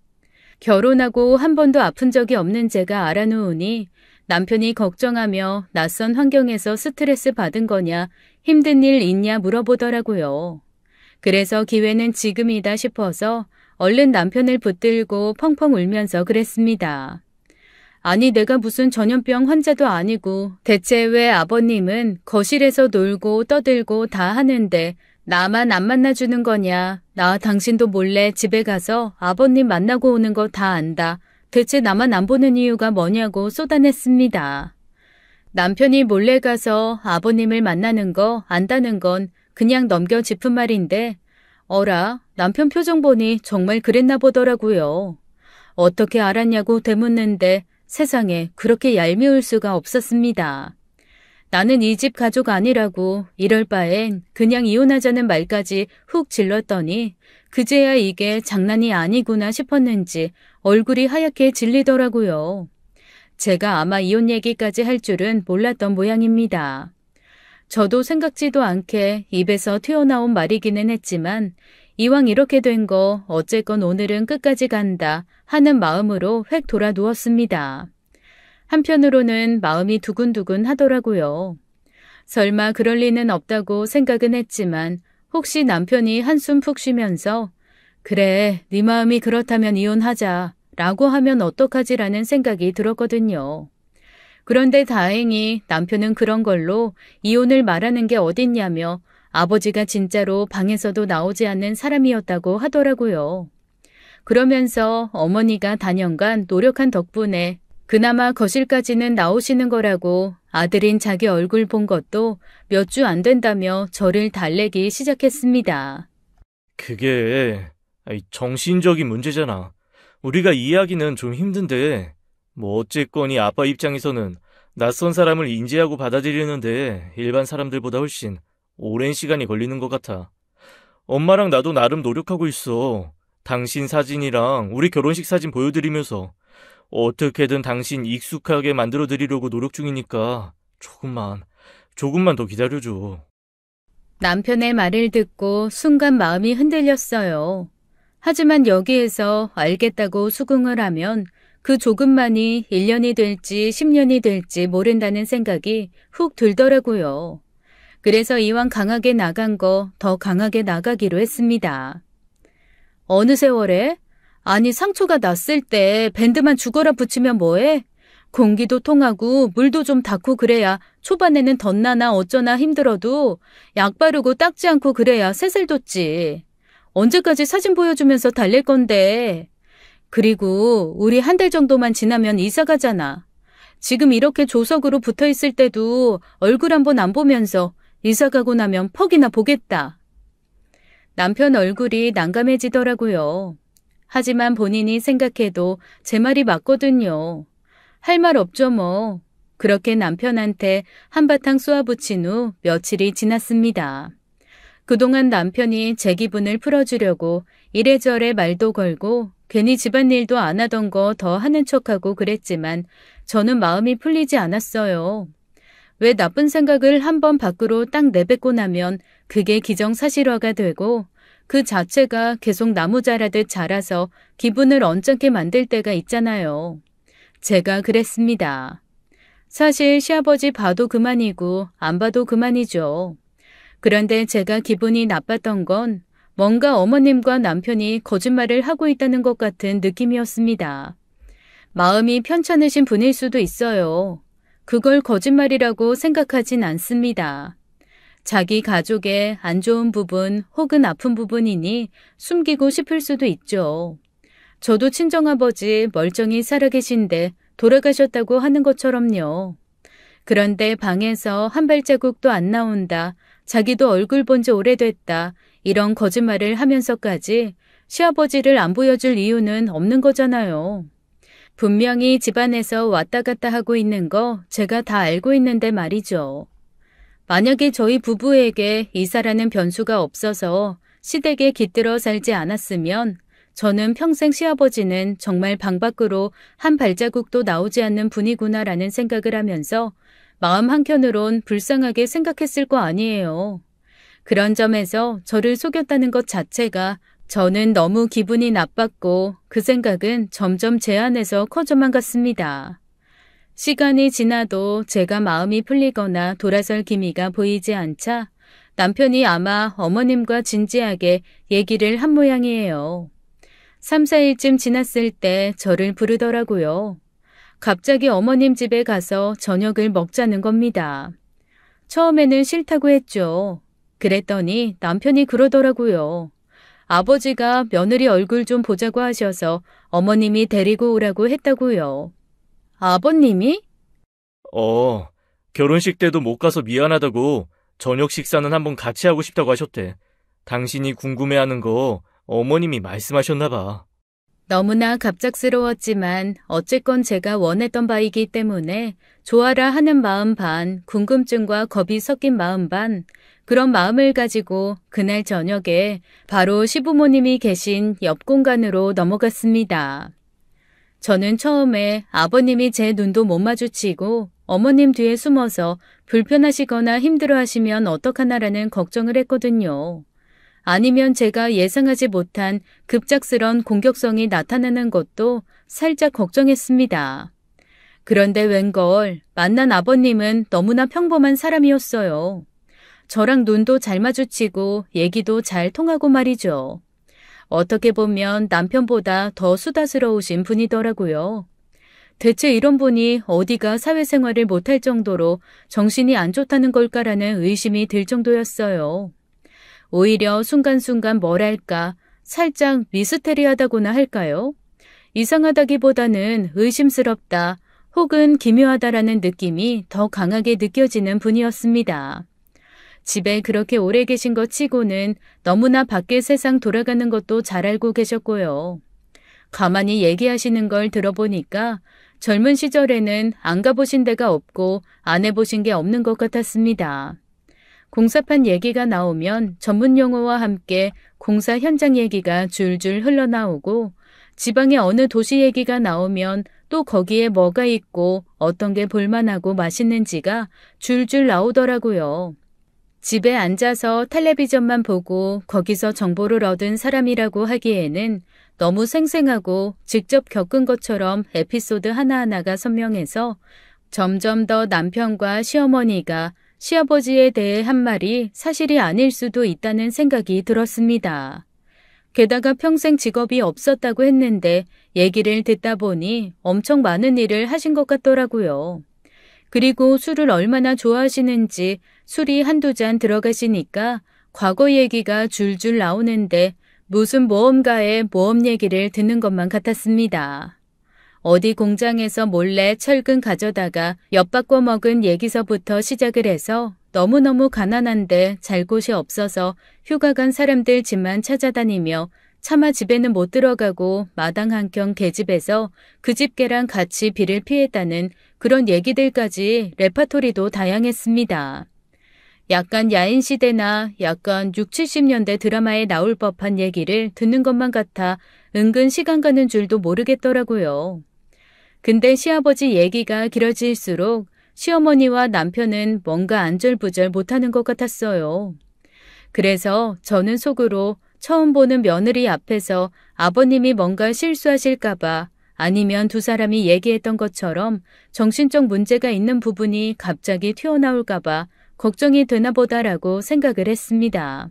결혼하고 한 번도 아픈 적이 없는 제가 알아놓으니 남편이 걱정하며 낯선 환경에서 스트레스 받은 거냐, 힘든 일 있냐 물어보더라고요. 그래서 기회는 지금이다 싶어서 얼른 남편을 붙들고 펑펑 울면서 그랬습니다. 아니, 내가 무슨 전염병 환자도 아니고 대체 왜 아버님은 거실에서 놀고 떠들고 다 하는데 나만 안 만나주는 거냐. 나 당신도 몰래 집에 가서 아버님 만나고 오는 거 다 안다. 대체 나만 안 보는 이유가 뭐냐고 쏟아냈습니다. 남편이 몰래 가서 아버님을 만나는 거 안다는 건 그냥 넘겨짚은 말인데 어라, 남편 표정 보니 정말 그랬나 보더라고요. 어떻게 알았냐고 되묻는데 세상에 그렇게 얄미울 수가 없었습니다. 나는 이 집 가족 아니라고 이럴 바엔 그냥 이혼하자는 말까지 훅 질렀더니 그제야 이게 장난이 아니구나 싶었는지 얼굴이 하얗게 질리더라고요. 제가 아마 이혼 얘기까지 할 줄은 몰랐던 모양입니다. 저도 생각지도 않게 입에서 튀어나온 말이기는 했지만 이왕 이렇게 된 거 어쨌건 오늘은 끝까지 간다 하는 마음으로 획 돌아 누웠습니다. 한편으로는 마음이 두근두근 하더라고요. 설마 그럴 리는 없다고 생각은 했지만 혹시 남편이 한숨 푹 쉬면서 그래, 네 마음이 그렇다면 이혼하자 라고 하면 어떡하지라는 생각이 들었거든요. 그런데 다행히 남편은 그런 걸로 이혼을 말하는 게 어딨냐며 아버지가 진짜로 방에서도 나오지 않는 사람이었다고 하더라고요. 그러면서 어머니가 단연간 노력한 덕분에 그나마 거실까지는 나오시는 거라고 아들인 자기 얼굴 본 것도 몇 주 안 된다며 저를 달래기 시작했습니다. 그게 정신적인 문제잖아. 우리가 이해하기는 좀 힘든데 뭐 어쨌거니 아빠 입장에서는 낯선 사람을 인지하고 받아들이는데 일반 사람들보다 훨씬 오랜 시간이 걸리는 것 같아. 엄마랑 나도 나름 노력하고 있어. 당신 사진이랑 우리 결혼식 사진 보여드리면서 어떻게든 당신 익숙하게 만들어드리려고 노력 중이니까 조금만 더 기다려줘. 남편의 말을 듣고 순간 마음이 흔들렸어요. 하지만 여기에서 알겠다고 수긍을 하면 그 조금만이 1년이 될지 10년이 될지 모른다는 생각이 훅 들더라고요. 그래서 이왕 강하게 나간 거 더 강하게 나가기로 했습니다. 어느 세월에? 아니, 상처가 났을 때 밴드만 죽어라 붙이면 뭐해? 공기도 통하고 물도 좀 닿고 그래야 초반에는 덧나나 어쩌나 힘들어도 약 바르고 닦지 않고 그래야 새슬 돋지. 언제까지 사진 보여주면서 달랠 건데. 그리고 우리 한 달 정도만 지나면 이사 가잖아. 지금 이렇게 조석으로 붙어 있을 때도 얼굴 한번 안 보면서 이사 가고 나면 퍽이나 보겠다. 남편 얼굴이 난감해지더라고요. 하지만 본인이 생각해도 제 말이 맞거든요. 할 말 없죠 뭐. 그렇게 남편한테 한바탕 쏘아붙인 후 며칠이 지났습니다. 그동안 남편이 제 기분을 풀어주려고 이래저래 말도 걸고 괜히 집안일도 안 하던 거 더 하는 척하고 그랬지만 저는 마음이 풀리지 않았어요. 왜 나쁜 생각을 한번 밖으로 딱 내뱉고 나면 그게 기정사실화가 되고 그 자체가 계속 나무 자라듯 자라서 기분을 언짢게 만들 때가 있잖아요. 제가 그랬습니다. 사실 시아버지 봐도 그만이고 안 봐도 그만이죠. 그런데 제가 기분이 나빴던 건 뭔가 어머님과 남편이 거짓말을 하고 있다는 것 같은 느낌이었습니다. 마음이 편찮으신 분일 수도 있어요. 그걸 거짓말이라고 생각하진 않습니다. 자기 가족의 안 좋은 부분 혹은 아픈 부분이니 숨기고 싶을 수도 있죠. 저도 친정아버지 멀쩡히 살아계신데 돌아가셨다고 하는 것처럼요. 그런데 방에서 한 발자국도 안 나온다, 자기도 얼굴 본 지 오래됐다, 이런 거짓말을 하면서까지 시아버지를 안 보여줄 이유는 없는 거잖아요. 분명히 집안에서 왔다 갔다 하고 있는 거 제가 다 알고 있는데 말이죠. 만약에 저희 부부에게 이사라는 변수가 없어서 시댁에 깃들어 살지 않았으면 저는 평생 시아버지는 정말 방 밖으로 한 발자국도 나오지 않는 분이구나라는 생각을 하면서 마음 한켠으론 불쌍하게 생각했을 거 아니에요. 그런 점에서 저를 속였다는 것 자체가 저는 너무 기분이 나빴고 그 생각은 점점 제 안에서 커져만 갔습니다. 시간이 지나도 제가 마음이 풀리거나 돌아설 기미가 보이지 않자 남편이 아마 어머님과 진지하게 얘기를 한 모양이에요. 3, 4일쯤 지났을 때 저를 부르더라고요. 갑자기 어머님 집에 가서 저녁을 먹자는 겁니다. 처음에는 싫다고 했죠. 그랬더니 남편이 그러더라고요. 아버지가 며느리 얼굴 좀 보자고 하셔서 어머님이 데리고 오라고 했다고요. 아버님이? 결혼식 때도 못 가서 미안하다고 저녁 식사는 한번 같이 하고 싶다고 하셨대. 당신이 궁금해하는 거 어머님이 말씀하셨나 봐. 너무나 갑작스러웠지만 어쨌건 제가 원했던 바이기 때문에 좋아라 하는 마음 반, 궁금증과 겁이 섞인 마음 반, 그런 마음을 가지고 그날 저녁에 바로 시부모님이 계신 옆 공간으로 넘어갔습니다. 저는 처음에 아버님이 제 눈도 못 마주치고 어머님 뒤에 숨어서 불편하시거나 힘들어하시면 어떡하나라는 걱정을 했거든요. 아니면 제가 예상하지 못한 급작스런 공격성이 나타나는 것도 살짝 걱정했습니다. 그런데 웬걸 만난 아버님은 너무나 평범한 사람이었어요. 저랑 눈도 잘 마주치고 얘기도 잘 통하고 말이죠. 어떻게 보면 남편보다 더 수다스러우신 분이더라고요. 대체 이런 분이 어디가 사회생활을 못할 정도로 정신이 안 좋다는 걸까라는 의심이 들 정도였어요. 오히려 순간순간 뭐랄까 살짝 미스테리하다고나 할까요? 이상하다기보다는 의심스럽다 혹은 기묘하다라는 느낌이 더 강하게 느껴지는 분이었습니다. 집에 그렇게 오래 계신 것 치고는 너무나 밖의 세상 돌아가는 것도 잘 알고 계셨고요. 가만히 얘기하시는 걸 들어보니까 젊은 시절에는 안 가보신 데가 없고 안 해보신 게 없는 것 같았습니다. 공사판 얘기가 나오면 전문 용어와 함께 공사 현장 얘기가 줄줄 흘러나오고 지방의 어느 도시 얘기가 나오면 또 거기에 뭐가 있고 어떤 게 볼만하고 맛있는지가 줄줄 나오더라고요. 집에 앉아서 텔레비전만 보고 거기서 정보를 얻은 사람이라고 하기에는 너무 생생하고 직접 겪은 것처럼 에피소드 하나하나가 선명해서 점점 더 남편과 시어머니가 시아버지에 대해 한 말이 사실이 아닐 수도 있다는 생각이 들었습니다. 게다가 평생 직업이 없었다고 했는데 얘기를 듣다 보니 엄청 많은 일을 하신 것 같더라고요. 그리고 술을 얼마나 좋아하시는지 술이 한두 잔 들어가시니까 과거 얘기가 줄줄 나오는데 무슨 모험가의 모험 얘기를 듣는 것만 같았습니다. 어디 공장에서 몰래 철근 가져다가 엿바꿔 먹은 얘기서부터 시작을 해서 너무너무 가난한데 잘 곳이 없어서 휴가 간 사람들 집만 찾아다니며 차마 집에는 못 들어가고 마당 한켠 개집에서 그 집 개랑 같이 비를 피했다는 그런 얘기들까지 레파토리도 다양했습니다. 약간 야인시대나 약간 6, 70년대 드라마에 나올 법한 얘기를 듣는 것만 같아 은근 시간 가는 줄도 모르겠더라고요. 근데 시아버지 얘기가 길어질수록 시어머니와 남편은 뭔가 안절부절 못하는 것 같았어요. 그래서 저는 속으로 처음 보는 며느리 앞에서 아버님이 뭔가 실수하실까봐 아니면 두 사람이 얘기했던 것처럼 정신적 문제가 있는 부분이 갑자기 튀어나올까봐 걱정이 되나 보다라고 생각을 했습니다.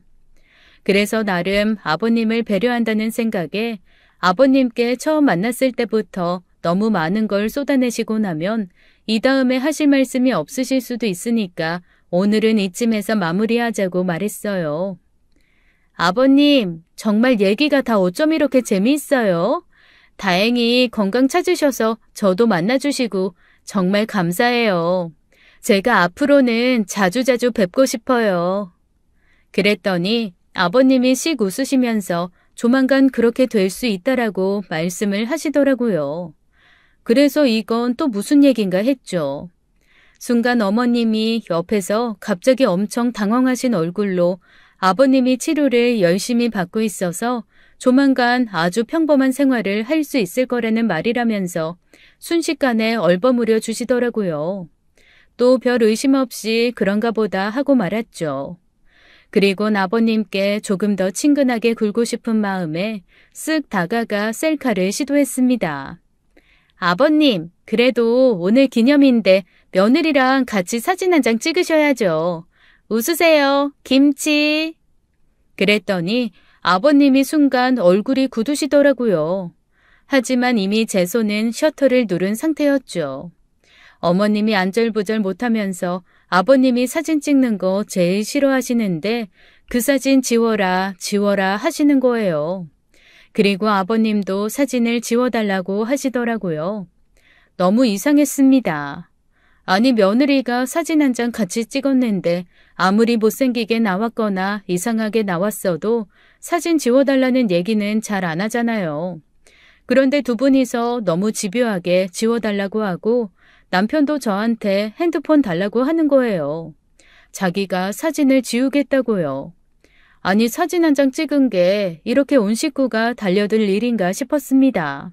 그래서 나름 아버님을 배려한다는 생각에 아버님께 처음 만났을 때부터 너무 많은 걸 쏟아내시고 나면 이 다음에 하실 말씀이 없으실 수도 있으니까 오늘은 이쯤에서 마무리하자고 말했어요. 아버님, 정말 얘기가 다 어쩜 이렇게 재미있어요? 다행히 건강 찾으셔서 저도 만나주시고 정말 감사해요. 제가 앞으로는 자주자주 뵙고 싶어요. 그랬더니 아버님이 씩 웃으시면서 조만간 그렇게 될 수 있다라고 말씀을 하시더라고요. 그래서 이건 또 무슨 얘긴가 했죠. 순간 어머님이 옆에서 갑자기 엄청 당황하신 얼굴로 아버님이 치료를 열심히 받고 있어서 조만간 아주 평범한 생활을 할 수 있을 거라는 말이라면서 순식간에 얼버무려 주시더라고요. 또 별 의심 없이 그런가 보다 하고 말았죠. 그리곤 아버님께 조금 더 친근하게 굴고 싶은 마음에 쓱 다가가 셀카를 시도했습니다. 아버님, 그래도 오늘 기념인데 며느리랑 같이 사진 한 장 찍으셔야죠. 웃으세요. 김치. 그랬더니 아버님이 순간 얼굴이 굳으시더라고요. 하지만 이미 제 손은 셔터를 누른 상태였죠. 어머님이 안절부절 못하면서 아버님이 사진 찍는 거 제일 싫어하시는데 그 사진 지워라, 지워라 하시는 거예요. 그리고 아버님도 사진을 지워달라고 하시더라고요. 너무 이상했습니다. 아니, 며느리가 사진 한 장 같이 찍었는데 아무리 못생기게 나왔거나 이상하게 나왔어도 사진 지워달라는 얘기는 잘 안 하잖아요. 그런데 두 분이서 너무 집요하게 지워달라고 하고 남편도 저한테 핸드폰 달라고 하는 거예요. 자기가 사진을 지우겠다고요. 아니, 사진 한 장 찍은 게 이렇게 온 식구가 달려들 일인가 싶었습니다.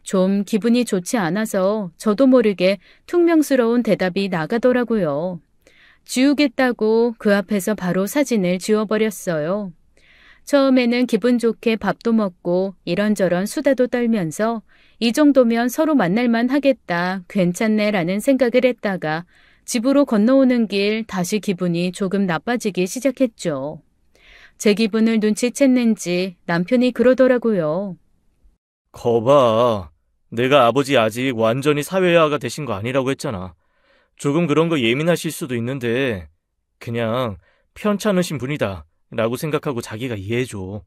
좀 기분이 좋지 않아서 저도 모르게 퉁명스러운 대답이 나가더라고요. 지우겠다고 그 앞에서 바로 사진을 지워버렸어요. 처음에는 기분 좋게 밥도 먹고 이런저런 수다도 떨면서 이 정도면 서로 만날만 하겠다, 괜찮네 라는 생각을 했다가 집으로 건너오는 길 다시 기분이 조금 나빠지기 시작했죠. 제 기분을 눈치챘는지 남편이 그러더라고요. 거봐. 내가 아버지 아직 완전히 사회화가 되신 거 아니라고 했잖아. 조금 그런 거 예민하실 수도 있는데 그냥 편찮으신 분이다 라고 생각하고 자기가 이해해줘.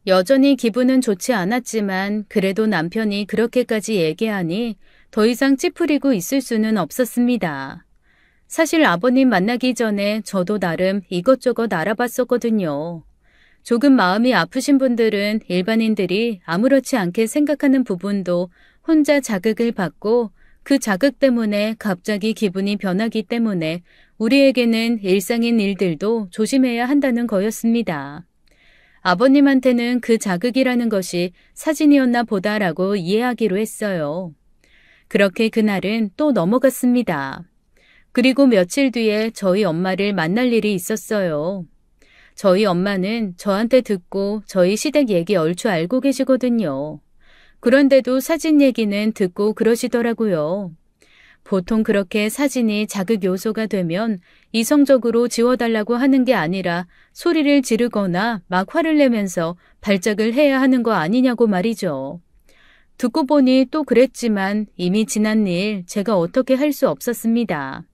여전히 기분은 좋지 않았지만 그래도 남편이 그렇게까지 얘기하니 더 이상 찌푸리고 있을 수는 없었습니다. 사실 아버님 만나기 전에 저도 나름 이것저것 알아봤었거든요. 조금 마음이 아프신 분들은 일반인들이 아무렇지 않게 생각하는 부분도 혼자 자극을 받고 그 자극 때문에 갑자기 기분이 변하기 때문에 우리에게는 일상인 일들도 조심해야 한다는 거였습니다. 아버님한테는 그 자극이라는 것이 사진이었나 보다라고 이해하기로 했어요. 그렇게 그날은 또 넘어갔습니다. 그리고 며칠 뒤에 저희 엄마를 만날 일이 있었어요. 저희 엄마는 저한테 듣고 저희 시댁 얘기 얼추 알고 계시거든요. 그런데도 사진 얘기는 듣고 그러시더라고요. 보통 그렇게 사진이 자극 요소가 되면 이성적으로 지워달라고 하는 게 아니라 소리를 지르거나 막 화를 내면서 발작을 해야 하는 거 아니냐고 말이죠. 듣고 보니 또 그랬지만 이미 지난 일 제가 어떻게 할 수 없었습니다.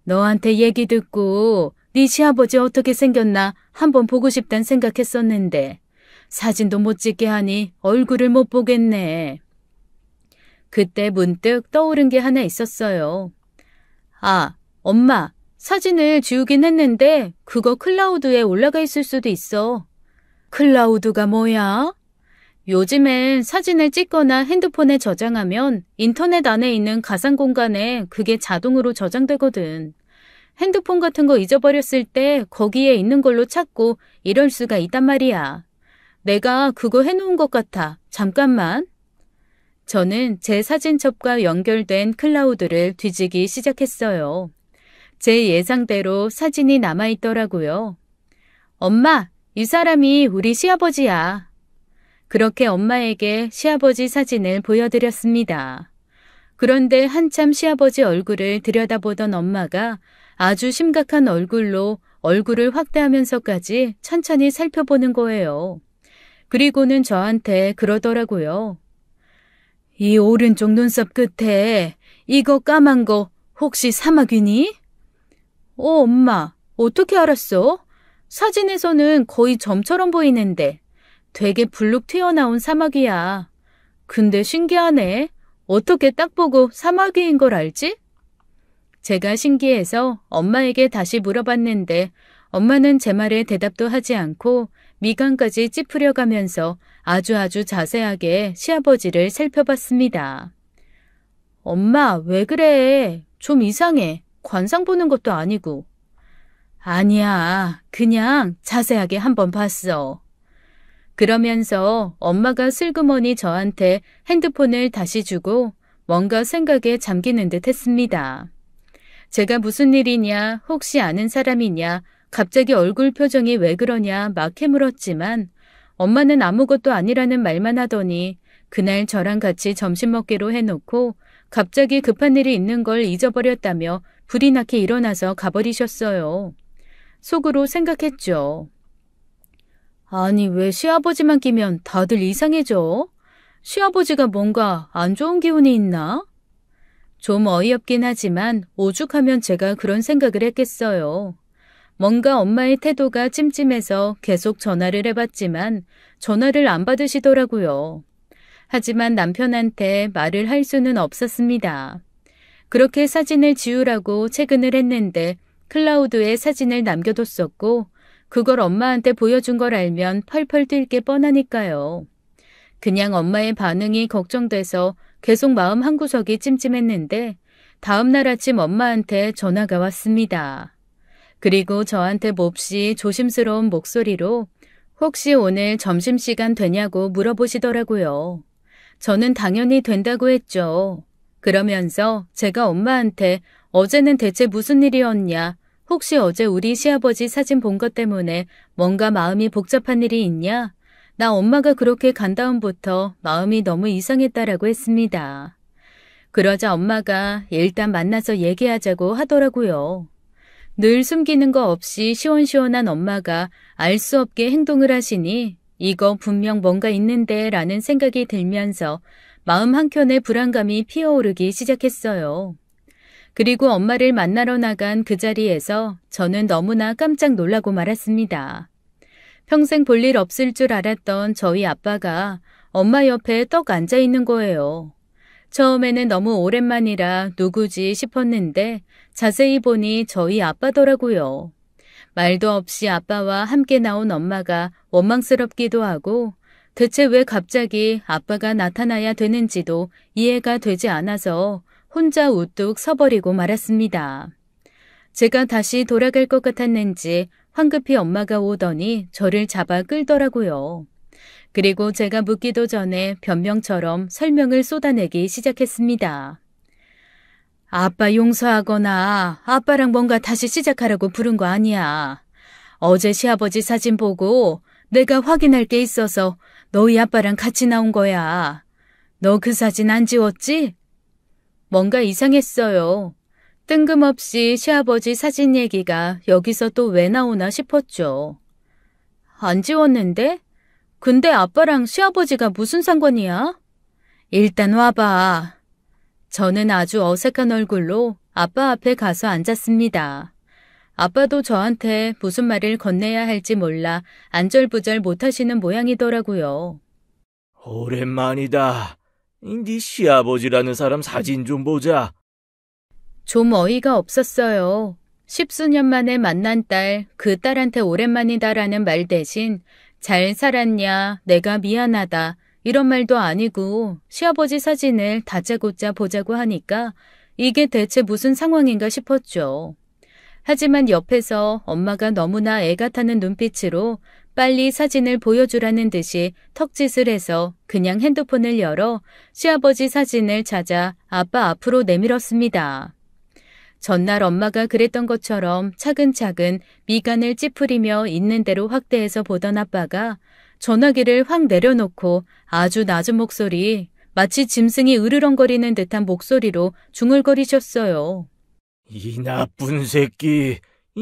너한테 얘기 듣고 네 시아버지 어떻게 생겼나 한번 보고 싶단 생각했었는데 사진도 못 찍게 하니 얼굴을 못 보겠네. 그때 문득 떠오른 게 하나 있었어요. 아, 엄마, 사진을 지우긴 했는데 그거 클라우드에 올라가 있을 수도 있어. 클라우드가 뭐야? 요즘엔 사진을 찍거나 핸드폰에 저장하면 인터넷 안에 있는 가상 공간에 그게 자동으로 저장되거든. 핸드폰 같은 거 잊어버렸을 때 거기에 있는 걸로 찾고 이럴 수가 있단 말이야. 내가 그거 해놓은 것 같아. 잠깐만. 저는 제 사진첩과 연결된 클라우드를 뒤지기 시작했어요. 제 예상대로 사진이 남아있더라고요. 엄마, 이 사람이 우리 시아버지야. 그렇게 엄마에게 시아버지 사진을 보여드렸습니다. 그런데 한참 시아버지 얼굴을 들여다보던 엄마가 아주 심각한 얼굴로 얼굴을 확대하면서까지 천천히 살펴보는 거예요. 그리고는 저한테 그러더라고요. 이 오른쪽 눈썹 끝에 이거 까만 거 혹시 사마귀니? 엄마, 어떻게 알았어? 사진에서는 거의 점처럼 보이는데 되게 불룩 튀어나온 사마귀야. 근데 신기하네. 어떻게 딱 보고 사마귀인 걸 알지? 제가 신기해서 엄마에게 다시 물어봤는데 엄마는 제 말에 대답도 하지 않고 미간까지 찌푸려가면서 아주 자세하게 시아버지를 살펴봤습니다. 엄마, 왜 그래? 좀 이상해. 관상 보는 것도 아니고. 아니야, 그냥 자세하게 한번 봤어. 그러면서 엄마가 슬그머니 저한테 핸드폰을 다시 주고 뭔가 생각에 잠기는 듯 했습니다. 제가 무슨 일이냐, 혹시 아는 사람이냐, 갑자기 얼굴 표정이 왜 그러냐 막 캐물었지만 엄마는 아무것도 아니라는 말만 하더니 그날 저랑 같이 점심 먹기로 해놓고 갑자기 급한 일이 있는 걸 잊어버렸다며 불이 나게 일어나서 가버리셨어요. 속으로 생각했죠. 아니, 왜 시아버지만 끼면 다들 이상해져? 시아버지가 뭔가 안 좋은 기운이 있나? 좀 어이없긴 하지만 오죽하면 제가 그런 생각을 했겠어요. 뭔가 엄마의 태도가 찜찜해서 계속 전화를 해봤지만 전화를 안 받으시더라고요. 하지만 남편한테 말을 할 수는 없었습니다. 그렇게 사진을 지우라고 퇴근을 했는데 클라우드에 사진을 남겨뒀었고 그걸 엄마한테 보여준 걸 알면 펄펄 뛸 게 뻔하니까요. 그냥 엄마의 반응이 걱정돼서 계속 마음 한구석이 찜찜했는데 다음 날 아침 엄마한테 전화가 왔습니다. 그리고 저한테 몹시 조심스러운 목소리로 혹시 오늘 점심시간 되냐고 물어보시더라고요. 저는 당연히 된다고 했죠. 그러면서 제가 엄마한테 어제는 대체 무슨 일이었냐? 혹시 어제 우리 시아버지 사진 본 것 때문에 뭔가 마음이 복잡한 일이 있냐? 나 엄마가 그렇게 간 다음부터 마음이 너무 이상했다라고 했습니다. 그러자 엄마가 일단 만나서 얘기하자고 하더라고요. 늘 숨기는 거 없이 시원시원한 엄마가 알 수 없게 행동을 하시니 이거 분명 뭔가 있는데 라는 생각이 들면서 마음 한켠에 불안감이 피어오르기 시작했어요. 그리고 엄마를 만나러 나간 그 자리에서 저는 너무나 깜짝 놀라고 말았습니다. 평생 볼 일 없을 줄 알았던 저희 아빠가 엄마 옆에 떡 앉아 있는 거예요. 처음에는 너무 오랜만이라 누구지 싶었는데 자세히 보니 저희 아빠더라고요. 말도 없이 아빠와 함께 나온 엄마가 원망스럽기도 하고 대체 왜 갑자기 아빠가 나타나야 되는지도 이해가 되지 않아서 혼자 우뚝 서버리고 말았습니다. 제가 다시 돌아갈 것 같았는지 황급히 엄마가 오더니 저를 잡아 끌더라고요. 그리고 제가 묻기도 전에 변명처럼 설명을 쏟아내기 시작했습니다. 아빠 용서하거나 아빠랑 뭔가 다시 시작하라고 부른 거 아니야. 어제 시아버지 사진 보고 내가 확인할 게 있어서 너희 아빠랑 같이 나온 거야. 너 그 사진 안 지웠지? 뭔가 이상했어요. 뜬금없이 시아버지 사진 얘기가 여기서 또 왜 나오나 싶었죠. 안 지웠는데? 근데 아빠랑 시아버지가 무슨 상관이야? 일단 와봐. 저는 아주 어색한 얼굴로 아빠 앞에 가서 앉았습니다. 아빠도 저한테 무슨 말을 건네야 할지 몰라 안절부절 못하시는 모양이더라고요. 오랜만이다. 네 시아버지라는 사람 사진 좀 보자. 좀 어이가 없었어요. 10수년 만에 만난 딸, 그 딸한테 오랜만이다라는 말 대신 잘 살았냐, 내가 미안하다 이런 말도 아니고 시아버지 사진을 다짜고짜 보자고 하니까 이게 대체 무슨 상황인가 싶었죠. 하지만 옆에서 엄마가 너무나 애가 타는 눈빛으로 빨리 사진을 보여주라는 듯이 턱짓을 해서 그냥 핸드폰을 열어 시아버지 사진을 찾아 아빠 앞으로 내밀었습니다. 전날 엄마가 그랬던 것처럼 차근차근 미간을 찌푸리며 있는 대로 확대해서 보던 아빠가 전화기를 확 내려놓고 아주 낮은 목소리, 마치 짐승이 으르렁거리는 듯한 목소리로 중얼거리셨어요. 이 나쁜 새끼,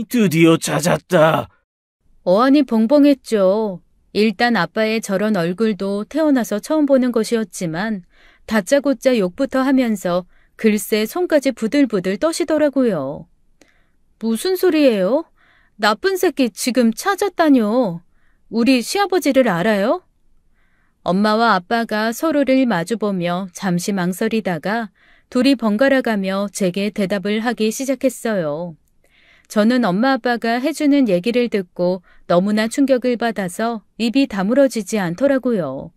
드디어 찾았다. 어안이 벙벙했죠. 일단 아빠의 저런 얼굴도 태어나서 처음 보는 것이었지만 다짜고짜 욕부터 하면서 글쎄 손까지 부들부들 떠시더라고요. 무슨 소리예요? 나쁜 새끼 지금 찾았다뇨. 우리 시아버지를 알아요? 엄마와 아빠가 서로를 마주보며 잠시 망설이다가 둘이 번갈아가며 제게 대답을 하기 시작했어요. 저는 엄마 아빠가 해주는 얘기를 듣고 너무나 충격을 받아서 입이 다물어지지 않더라고요.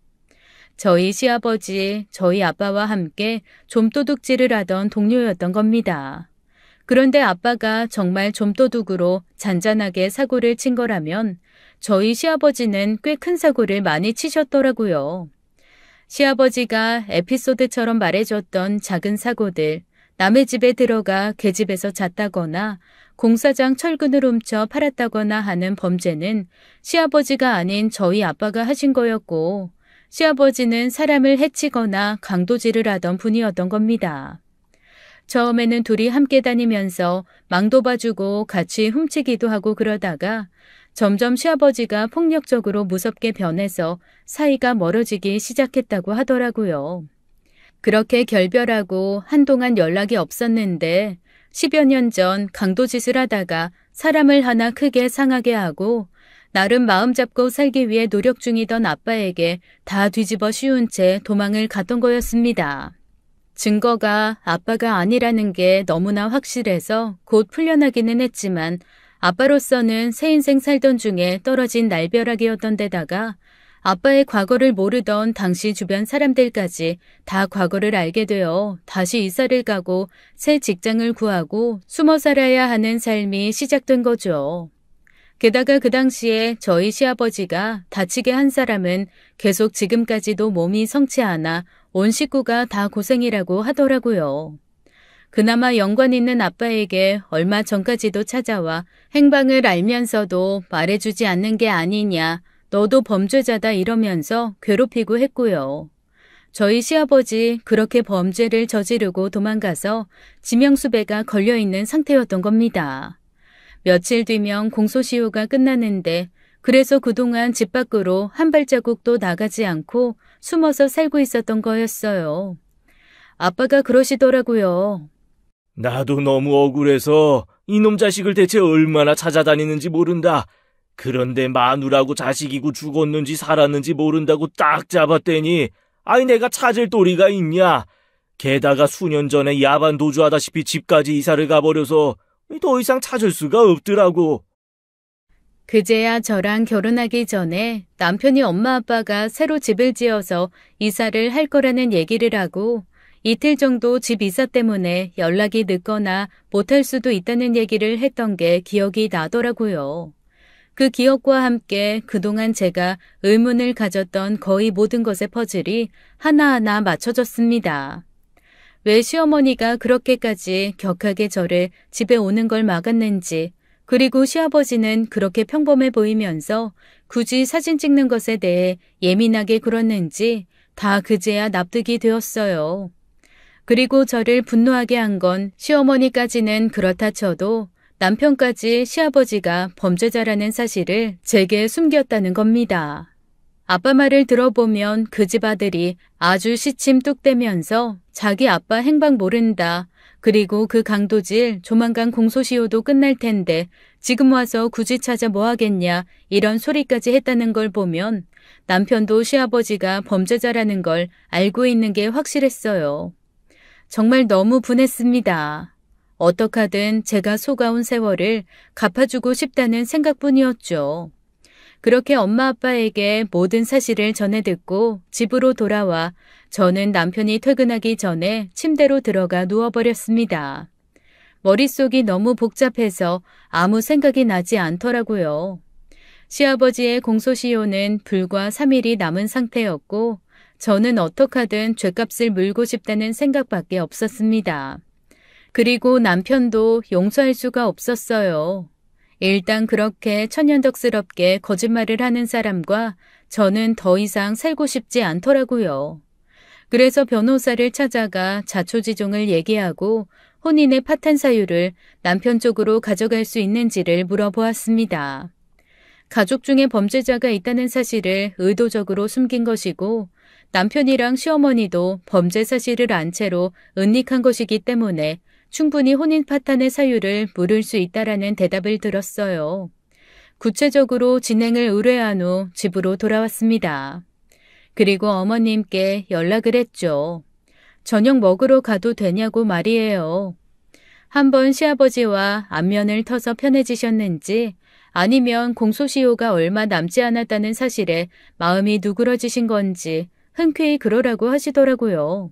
저희 시아버지, 저희 아빠와 함께 좀도둑질을 하던 동료였던 겁니다. 그런데 아빠가 정말 좀도둑으로 잔잔하게 사고를 친 거라면 저희 시아버지는 꽤 큰 사고를 많이 치셨더라고요. 시아버지가 에피소드처럼 말해줬던 작은 사고들, 남의 집에 들어가 계집에서 잤다거나 공사장 철근을 훔쳐 팔았다거나 하는 범죄는 시아버지가 아닌 저희 아빠가 하신 거였고, 시아버지는 사람을 해치거나 강도질을 하던 분이었던 겁니다. 처음에는 둘이 함께 다니면서 망도 봐주고 같이 훔치기도 하고 그러다가 점점 시아버지가 폭력적으로 무섭게 변해서 사이가 멀어지기 시작했다고 하더라고요. 그렇게 결별하고 한동안 연락이 없었는데 10여 년 전 강도짓을 하다가 사람을 하나 크게 상하게 하고 나름 마음 잡고 살기 위해 노력 중이던 아빠에게 다 뒤집어 씌운 채 도망을 갔던 거였습니다. 증거가 아빠가 아니라는 게 너무나 확실해서 곧 풀려나기는 했지만 아빠로서는 새 인생 살던 중에 떨어진 날벼락이었던 데다가 아빠의 과거를 모르던 당시 주변 사람들까지 다 과거를 알게 되어 다시 이사를 가고 새 직장을 구하고 숨어 살아야 하는 삶이 시작된 거죠. 게다가 그 당시에 저희 시아버지가 다치게 한 사람은 계속 지금까지도 몸이 성치 않아 온 식구가 다 고생이라고 하더라고요. 그나마 연관 있는 아빠에게 얼마 전까지도 찾아와 행방을 알면서도 말해주지 않는 게 아니냐, 너도 범죄자다 이러면서 괴롭히고 했고요. 저희 시아버지 그렇게 범죄를 저지르고 도망가서 지명수배가 걸려있는 상태였던 겁니다. 며칠 뒤면 공소시효가 끝나는데 그래서 그동안 집 밖으로 한 발자국도 나가지 않고 숨어서 살고 있었던 거였어요. 아빠가 그러시더라고요. 나도 너무 억울해서 이놈 자식을 대체 얼마나 찾아다니는지 모른다. 그런데 마누라고 자식이고 죽었는지 살았는지 모른다고 딱 잡았더니 아이 내가 찾을 도리가 있냐. 게다가 수년 전에 야반 도주하다시피 집까지 이사를 가버려서 더 이상 찾을 수가 없더라고. 그제야 저랑 결혼하기 전에 남편이 엄마 아빠가 새로 집을 지어서 이사를 할 거라는 얘기를 하고 이틀 정도 집 이사 때문에 연락이 늦거나 못할 수도 있다는 얘기를 했던 게 기억이 나더라고요. 그 기억과 함께 그동안 제가 의문을 가졌던 거의 모든 것의 퍼즐이 하나하나 맞춰졌습니다. 왜 시어머니가 그렇게까지 격하게 저를 집에 오는 걸 막았는지, 그리고 시아버지는 그렇게 평범해 보이면서 굳이 사진 찍는 것에 대해 예민하게 굴었는지 다 그제야 납득이 되었어요. 그리고 저를 분노하게 한 건 시어머니까지는 그렇다 쳐도 남편까지 시아버지가 범죄자라는 사실을 제게 숨겼다는 겁니다. 아빠 말을 들어보면 그 집 아들이 아주 시침 뚝대면서 자기 아빠 행방 모른다. 그리고 그 강도질 조만간 공소시효도 끝날 텐데 지금 와서 굳이 찾아 뭐 하겠냐 이런 소리까지 했다는 걸 보면 남편도 시아버지가 범죄자라는 걸 알고 있는 게 확실했어요. 정말 너무 분했습니다. 어떡하든 제가 속아온 세월을 갚아주고 싶다는 생각뿐이었죠. 그렇게 엄마 아빠에게 모든 사실을 전해 듣고 집으로 돌아와 저는 남편이 퇴근하기 전에 침대로 들어가 누워버렸습니다. 머릿속이 너무 복잡해서 아무 생각이 나지 않더라고요. 시아버지의 공소시효는 불과 3일이 남은 상태였고 저는 어떡하든 죗값을 물고 싶다는 생각밖에 없었습니다. 그리고 남편도 용서할 수가 없었어요. 일단 그렇게 천연덕스럽게 거짓말을 하는 사람과 저는 더 이상 살고 싶지 않더라고요. 그래서 변호사를 찾아가 자초지종을 얘기하고 혼인의 파탄 사유를 남편 쪽으로 가져갈 수 있는지를 물어보았습니다. 가족 중에 범죄자가 있다는 사실을 의도적으로 숨긴 것이고 남편이랑 시어머니도 범죄 사실을 안 채로 은닉한 것이기 때문에 충분히 혼인 파탄의 사유를 물을 수 있다라는 대답을 들었어요. 구체적으로 진행을 의뢰한 후 집으로 돌아왔습니다. 그리고 어머님께 연락을 했죠. 저녁 먹으러 가도 되냐고 말이에요. 한번 시아버지와 안면을 터서 편해지셨는지 아니면 공소시효가 얼마 남지 않았다는 사실에 마음이 누그러지신 건지 흔쾌히 그러라고 하시더라고요.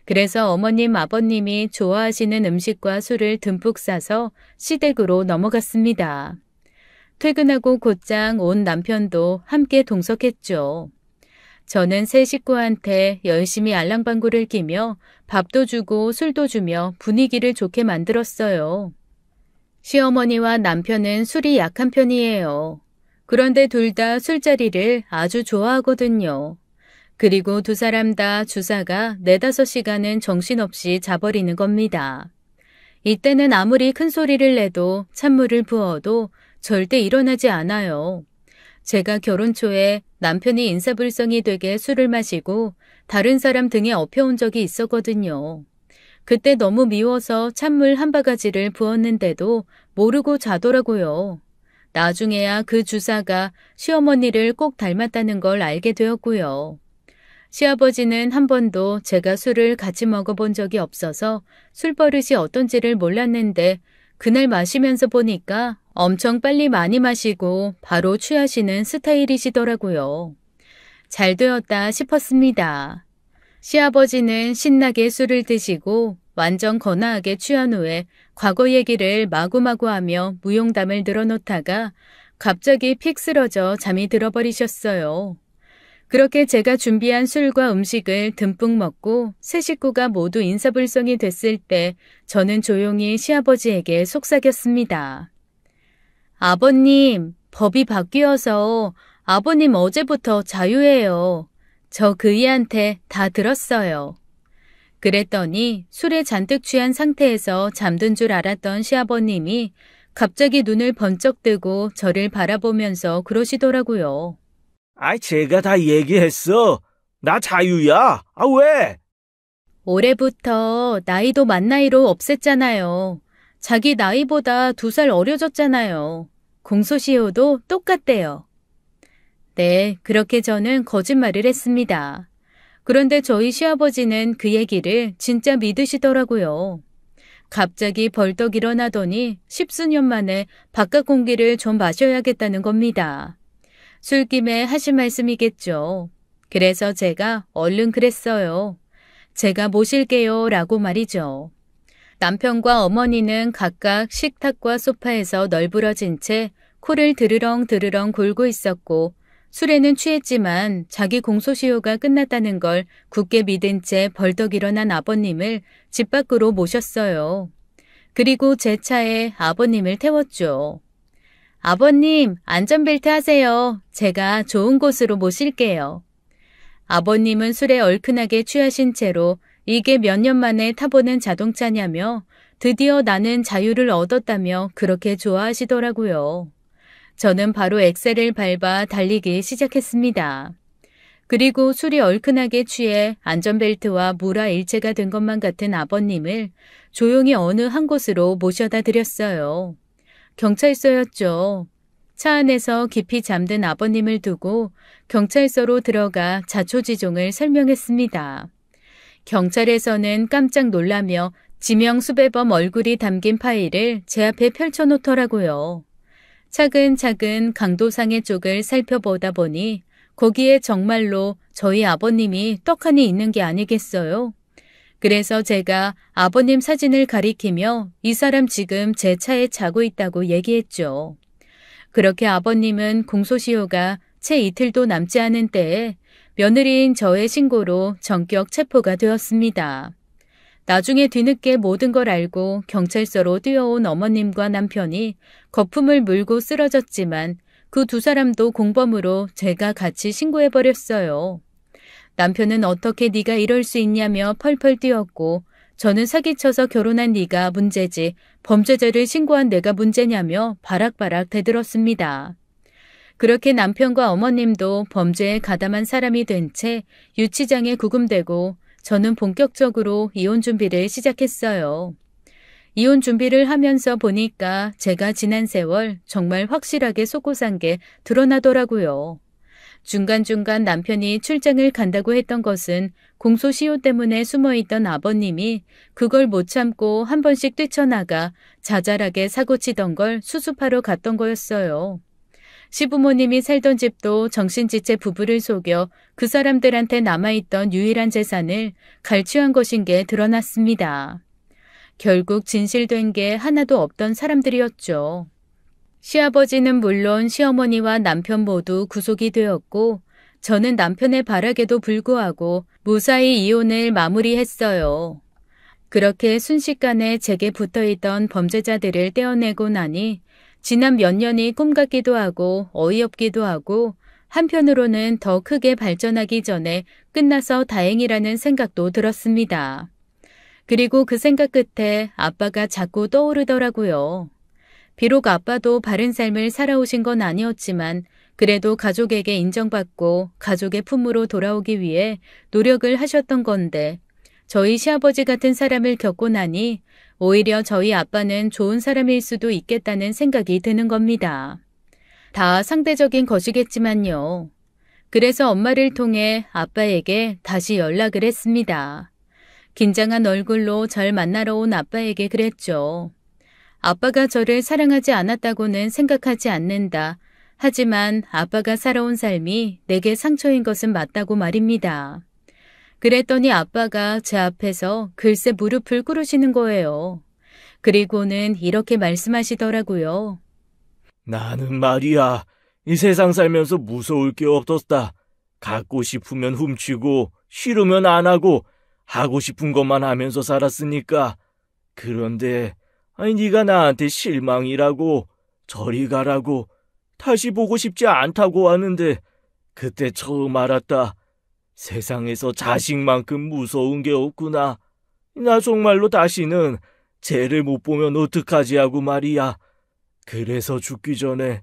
그래서 어머님, 아버님이 좋아하시는 음식과 술을 듬뿍 싸서 시댁으로 넘어갔습니다. 퇴근하고 곧장 온 남편도 함께 동석했죠. 저는 세 식구한테 열심히 알랑방구를 끼며 밥도 주고 술도 주며 분위기를 좋게 만들었어요. 시어머니와 남편은 술이 약한 편이에요. 그런데 둘 다 술자리를 아주 좋아하거든요. 그리고 두 사람 다 주사가 4~5시간은 정신없이 자버리는 겁니다. 이때는 아무리 큰 소리를 내도 찬물을 부어도 절대 일어나지 않아요. 제가 결혼 초에 남편이 인사불성이 되게 술을 마시고 다른 사람 등에 엎여온 적이 있었거든요. 그때 너무 미워서 찬물 한 바가지를 부었는데도 모르고 자더라고요. 나중에야 그 주사가 시어머니를 꼭 닮았다는 걸 알게 되었고요. 시아버지는 한 번도 제가 술을 같이 먹어본 적이 없어서 술버릇이 어떤지를 몰랐는데 그날 마시면서 보니까 엄청 빨리 많이 마시고 바로 취하시는 스타일이시더라고요. 잘 되었다 싶었습니다. 시아버지는 신나게 술을 드시고 완전 거나하게 취한 후에 과거 얘기를 마구마구하며 무용담을 늘어놓다가 갑자기 픽 쓰러져 잠이 들어버리셨어요. 그렇게 제가 준비한 술과 음식을 듬뿍 먹고 세 식구가 모두 인사불성이 됐을 때 저는 조용히 시아버지에게 속삭였습니다. 아버님, 법이 바뀌어서 아버님 어제부터 자유해요. 저 그이한테 다 들었어요. 그랬더니 술에 잔뜩 취한 상태에서 잠든 줄 알았던 시아버님이 갑자기 눈을 번쩍 뜨고 저를 바라보면서 그러시더라고요. 아이, 제가 다 얘기했어. 나 자유야. 아, 왜? 올해부터 나이도 만 나이로 없앴잖아요. 자기 나이보다 2살 어려졌잖아요. 공소시효도 똑같대요. 네, 그렇게 저는 거짓말을 했습니다. 그런데 저희 시아버지는 그 얘기를 진짜 믿으시더라고요. 갑자기 벌떡 일어나더니 10수년 만에 바깥 공기를 좀 마셔야겠다는 겁니다. 술김에 하신 말씀이겠죠. 그래서 제가 얼른 그랬어요. 제가 모실게요 라고 말이죠. 남편과 어머니는 각각 식탁과 소파에서 널브러진 채 코를 드르렁드르렁 골고 있었고 술에는 취했지만 자기 공소시효가 끝났다는 걸 굳게 믿은 채 벌떡 일어난 아버님을 집 밖으로 모셨어요. 그리고 제 차에 아버님을 태웠죠. 아버님, 안전벨트 하세요. 제가 좋은 곳으로 모실게요. 아버님은 술에 얼큰하게 취하신 채로 이게 몇 년 만에 타보는 자동차냐며 드디어 나는 자유를 얻었다며 그렇게 좋아하시더라고요. 저는 바로 엑셀을 밟아 달리기 시작했습니다. 그리고 술이 얼큰하게 취해 안전벨트와 무라 일체가 된 것만 같은 아버님을 조용히 어느 한 곳으로 모셔다 드렸어요. 경찰서였죠. 차 안에서 깊이 잠든 아버님을 두고 경찰서로 들어가 자초지종을 설명했습니다. 경찰에서는 깜짝 놀라며 지명수배범 얼굴이 담긴 파일을 제 앞에 펼쳐놓더라고요. 차근차근 강도상의 쪽을 살펴보다 보니 거기에 정말로 저희 아버님이 떡하니 있는 게 아니겠어요? 그래서 제가 아버님 사진을 가리키며 이 사람 지금 제 차에 자고 있다고 얘기했죠. 그렇게 아버님은 공소시효가 채 이틀도 남지 않은 때에 며느리인 저의 신고로 전격 체포가 되었습니다. 나중에 뒤늦게 모든 걸 알고 경찰서로 뛰어온 어머님과 남편이 거품을 물고 쓰러졌지만 그 두 사람도 공범으로 제가 같이 신고해버렸어요. 남편은 어떻게 네가 이럴 수 있냐며 펄펄 뛰었고 저는 사기쳐서 결혼한 네가 문제지 범죄자를 신고한 내가 문제냐며 바락바락 대들었습니다. 그렇게 남편과 어머님도 범죄에 가담한 사람이 된 채 유치장에 구금되고 저는 본격적으로 이혼 준비를 시작했어요. 이혼 준비를 하면서 보니까 제가 지난 세월 정말 확실하게 속고 산 게 드러나더라고요. 중간중간 남편이 출장을 간다고 했던 것은 공소시효 때문에 숨어있던 아버님이 그걸 못 참고 한 번씩 뛰쳐나가 자잘하게 사고치던 걸 수습하러 갔던 거였어요. 시부모님이 살던 집도 정신지체 부부를 속여 그 사람들한테 남아있던 유일한 재산을 갈취한 것인 게 드러났습니다. 결국 진실된 게 하나도 없던 사람들이었죠. 시아버지는 물론 시어머니와 남편 모두 구속이 되었고 저는 남편의 바람에도 불구하고 무사히 이혼을 마무리했어요. 그렇게 순식간에 제게 붙어있던 범죄자들을 떼어내고 나니 지난 몇 년이 꿈 같기도 하고 어이없기도 하고 한편으로는 더 크게 발전하기 전에 끝나서 다행이라는 생각도 들었습니다. 그리고 그 생각 끝에 아빠가 자꾸 떠오르더라고요. 비록 아빠도 바른 삶을 살아오신 건 아니었지만 그래도 가족에게 인정받고 가족의 품으로 돌아오기 위해 노력을 하셨던 건데 저희 시아버지 같은 사람을 겪고 나니 오히려 저희 아빠는 좋은 사람일 수도 있겠다는 생각이 드는 겁니다. 다 상대적인 것이겠지만요. 그래서 엄마를 통해 아빠에게 다시 연락을 했습니다. 긴장한 얼굴로 절 만나러 온 아빠에게 그랬죠. 아빠가 저를 사랑하지 않았다고는 생각하지 않는다. 하지만 아빠가 살아온 삶이 내게 상처인 것은 맞다고 말입니다. 그랬더니 아빠가 제 앞에서 글쎄 무릎을 꿇으시는 거예요. 그리고는 이렇게 말씀하시더라고요. 나는 말이야, 이 세상 살면서 무서울 게 없었다. 갖고 싶으면 훔치고 싫으면 안 하고 하고 싶은 것만 하면서 살았으니까. 그런데 네가 나한테 실망이라고 저리 가라고 다시 보고 싶지 않다고 하는데 그때 처음 알았다. 세상에서 자식만큼 무서운 게 없구나. 나 정말로 다시는 쟤를 못 보면 어떡하지 하고 말이야. 그래서 죽기 전에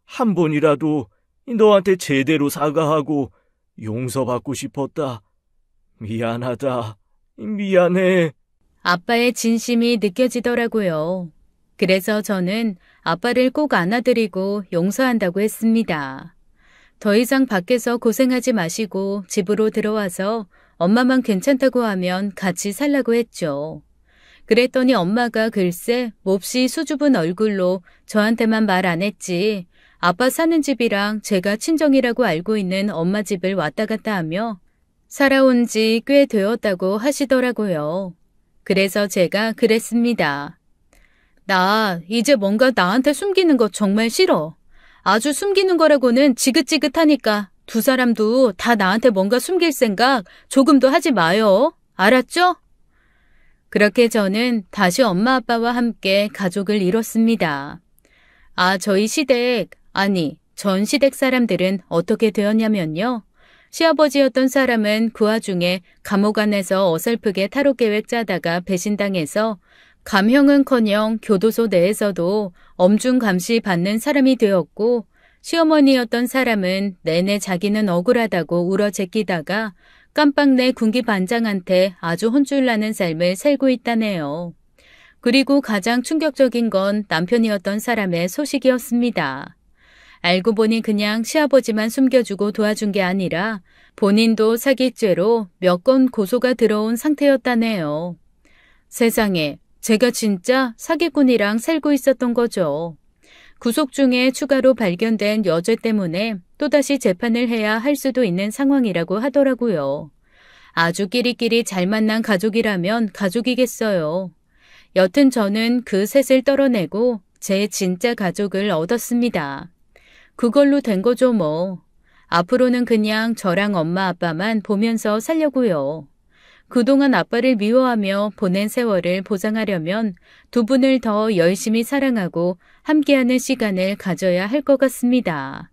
한 번이라도 너한테 제대로 사과하고 용서받고 싶었다. 미안하다. 미안해. 아빠의 진심이 느껴지더라고요. 그래서 저는 아빠를 꼭 안아드리고 용서한다고 했습니다. 더 이상 밖에서 고생하지 마시고 집으로 들어와서 엄마만 괜찮다고 하면 같이 살라고 했죠. 그랬더니 엄마가 글쎄 몹시 수줍은 얼굴로 저한테만 말 안 했지 아빠 사는 집이랑 제가 친정이라고 알고 있는 엄마 집을 왔다 갔다 하며 살아온 지 꽤 되었다고 하시더라고요. 그래서 제가 그랬습니다. 나 이제 뭔가 나한테 숨기는 거 정말 싫어. 아주 숨기는 거라고는 지긋지긋하니까 두 사람도 다 나한테 뭔가 숨길 생각 조금도 하지 마요. 알았죠? 그렇게 저는 다시 엄마 아빠와 함께 가족을 이뤘습니다. 저희 시댁, 아니 전 시댁 사람들은 어떻게 되었냐면요. 시아버지였던 사람은 그 와중에 감옥 안에서 어설프게 탈옥 계획 짜다가 배신당해서 감형은커녕 교도소 내에서도 엄중 감시 받는 사람이 되었고 시어머니였던 사람은 내내 자기는 억울하다고 울어 제끼다가 깜빡 내 군기 반장한테 아주 혼쭐나는 삶을 살고 있다네요. 그리고 가장 충격적인 건 남편이었던 사람의 소식이었습니다. 알고 보니 그냥 시아버지만 숨겨주고 도와준 게 아니라 본인도 사기죄로 몇 건 고소가 들어온 상태였다네요. 세상에, 제가 진짜 사기꾼이랑 살고 있었던 거죠. 구속 중에 추가로 발견된 여죄 때문에 또다시 재판을 해야 할 수도 있는 상황이라고 하더라고요. 아주 끼리끼리 잘 만난 가족이라면 가족이겠어요. 여튼 저는 그 셋을 떨어내고 제 진짜 가족을 얻었습니다. 그걸로 된 거죠 뭐. 앞으로는 그냥 저랑 엄마 아빠만 보면서 살려고요. 그동안 아빠를 미워하며 보낸 세월을 보상하려면 두 분을 더 열심히 사랑하고 함께하는 시간을 가져야 할 것 같습니다.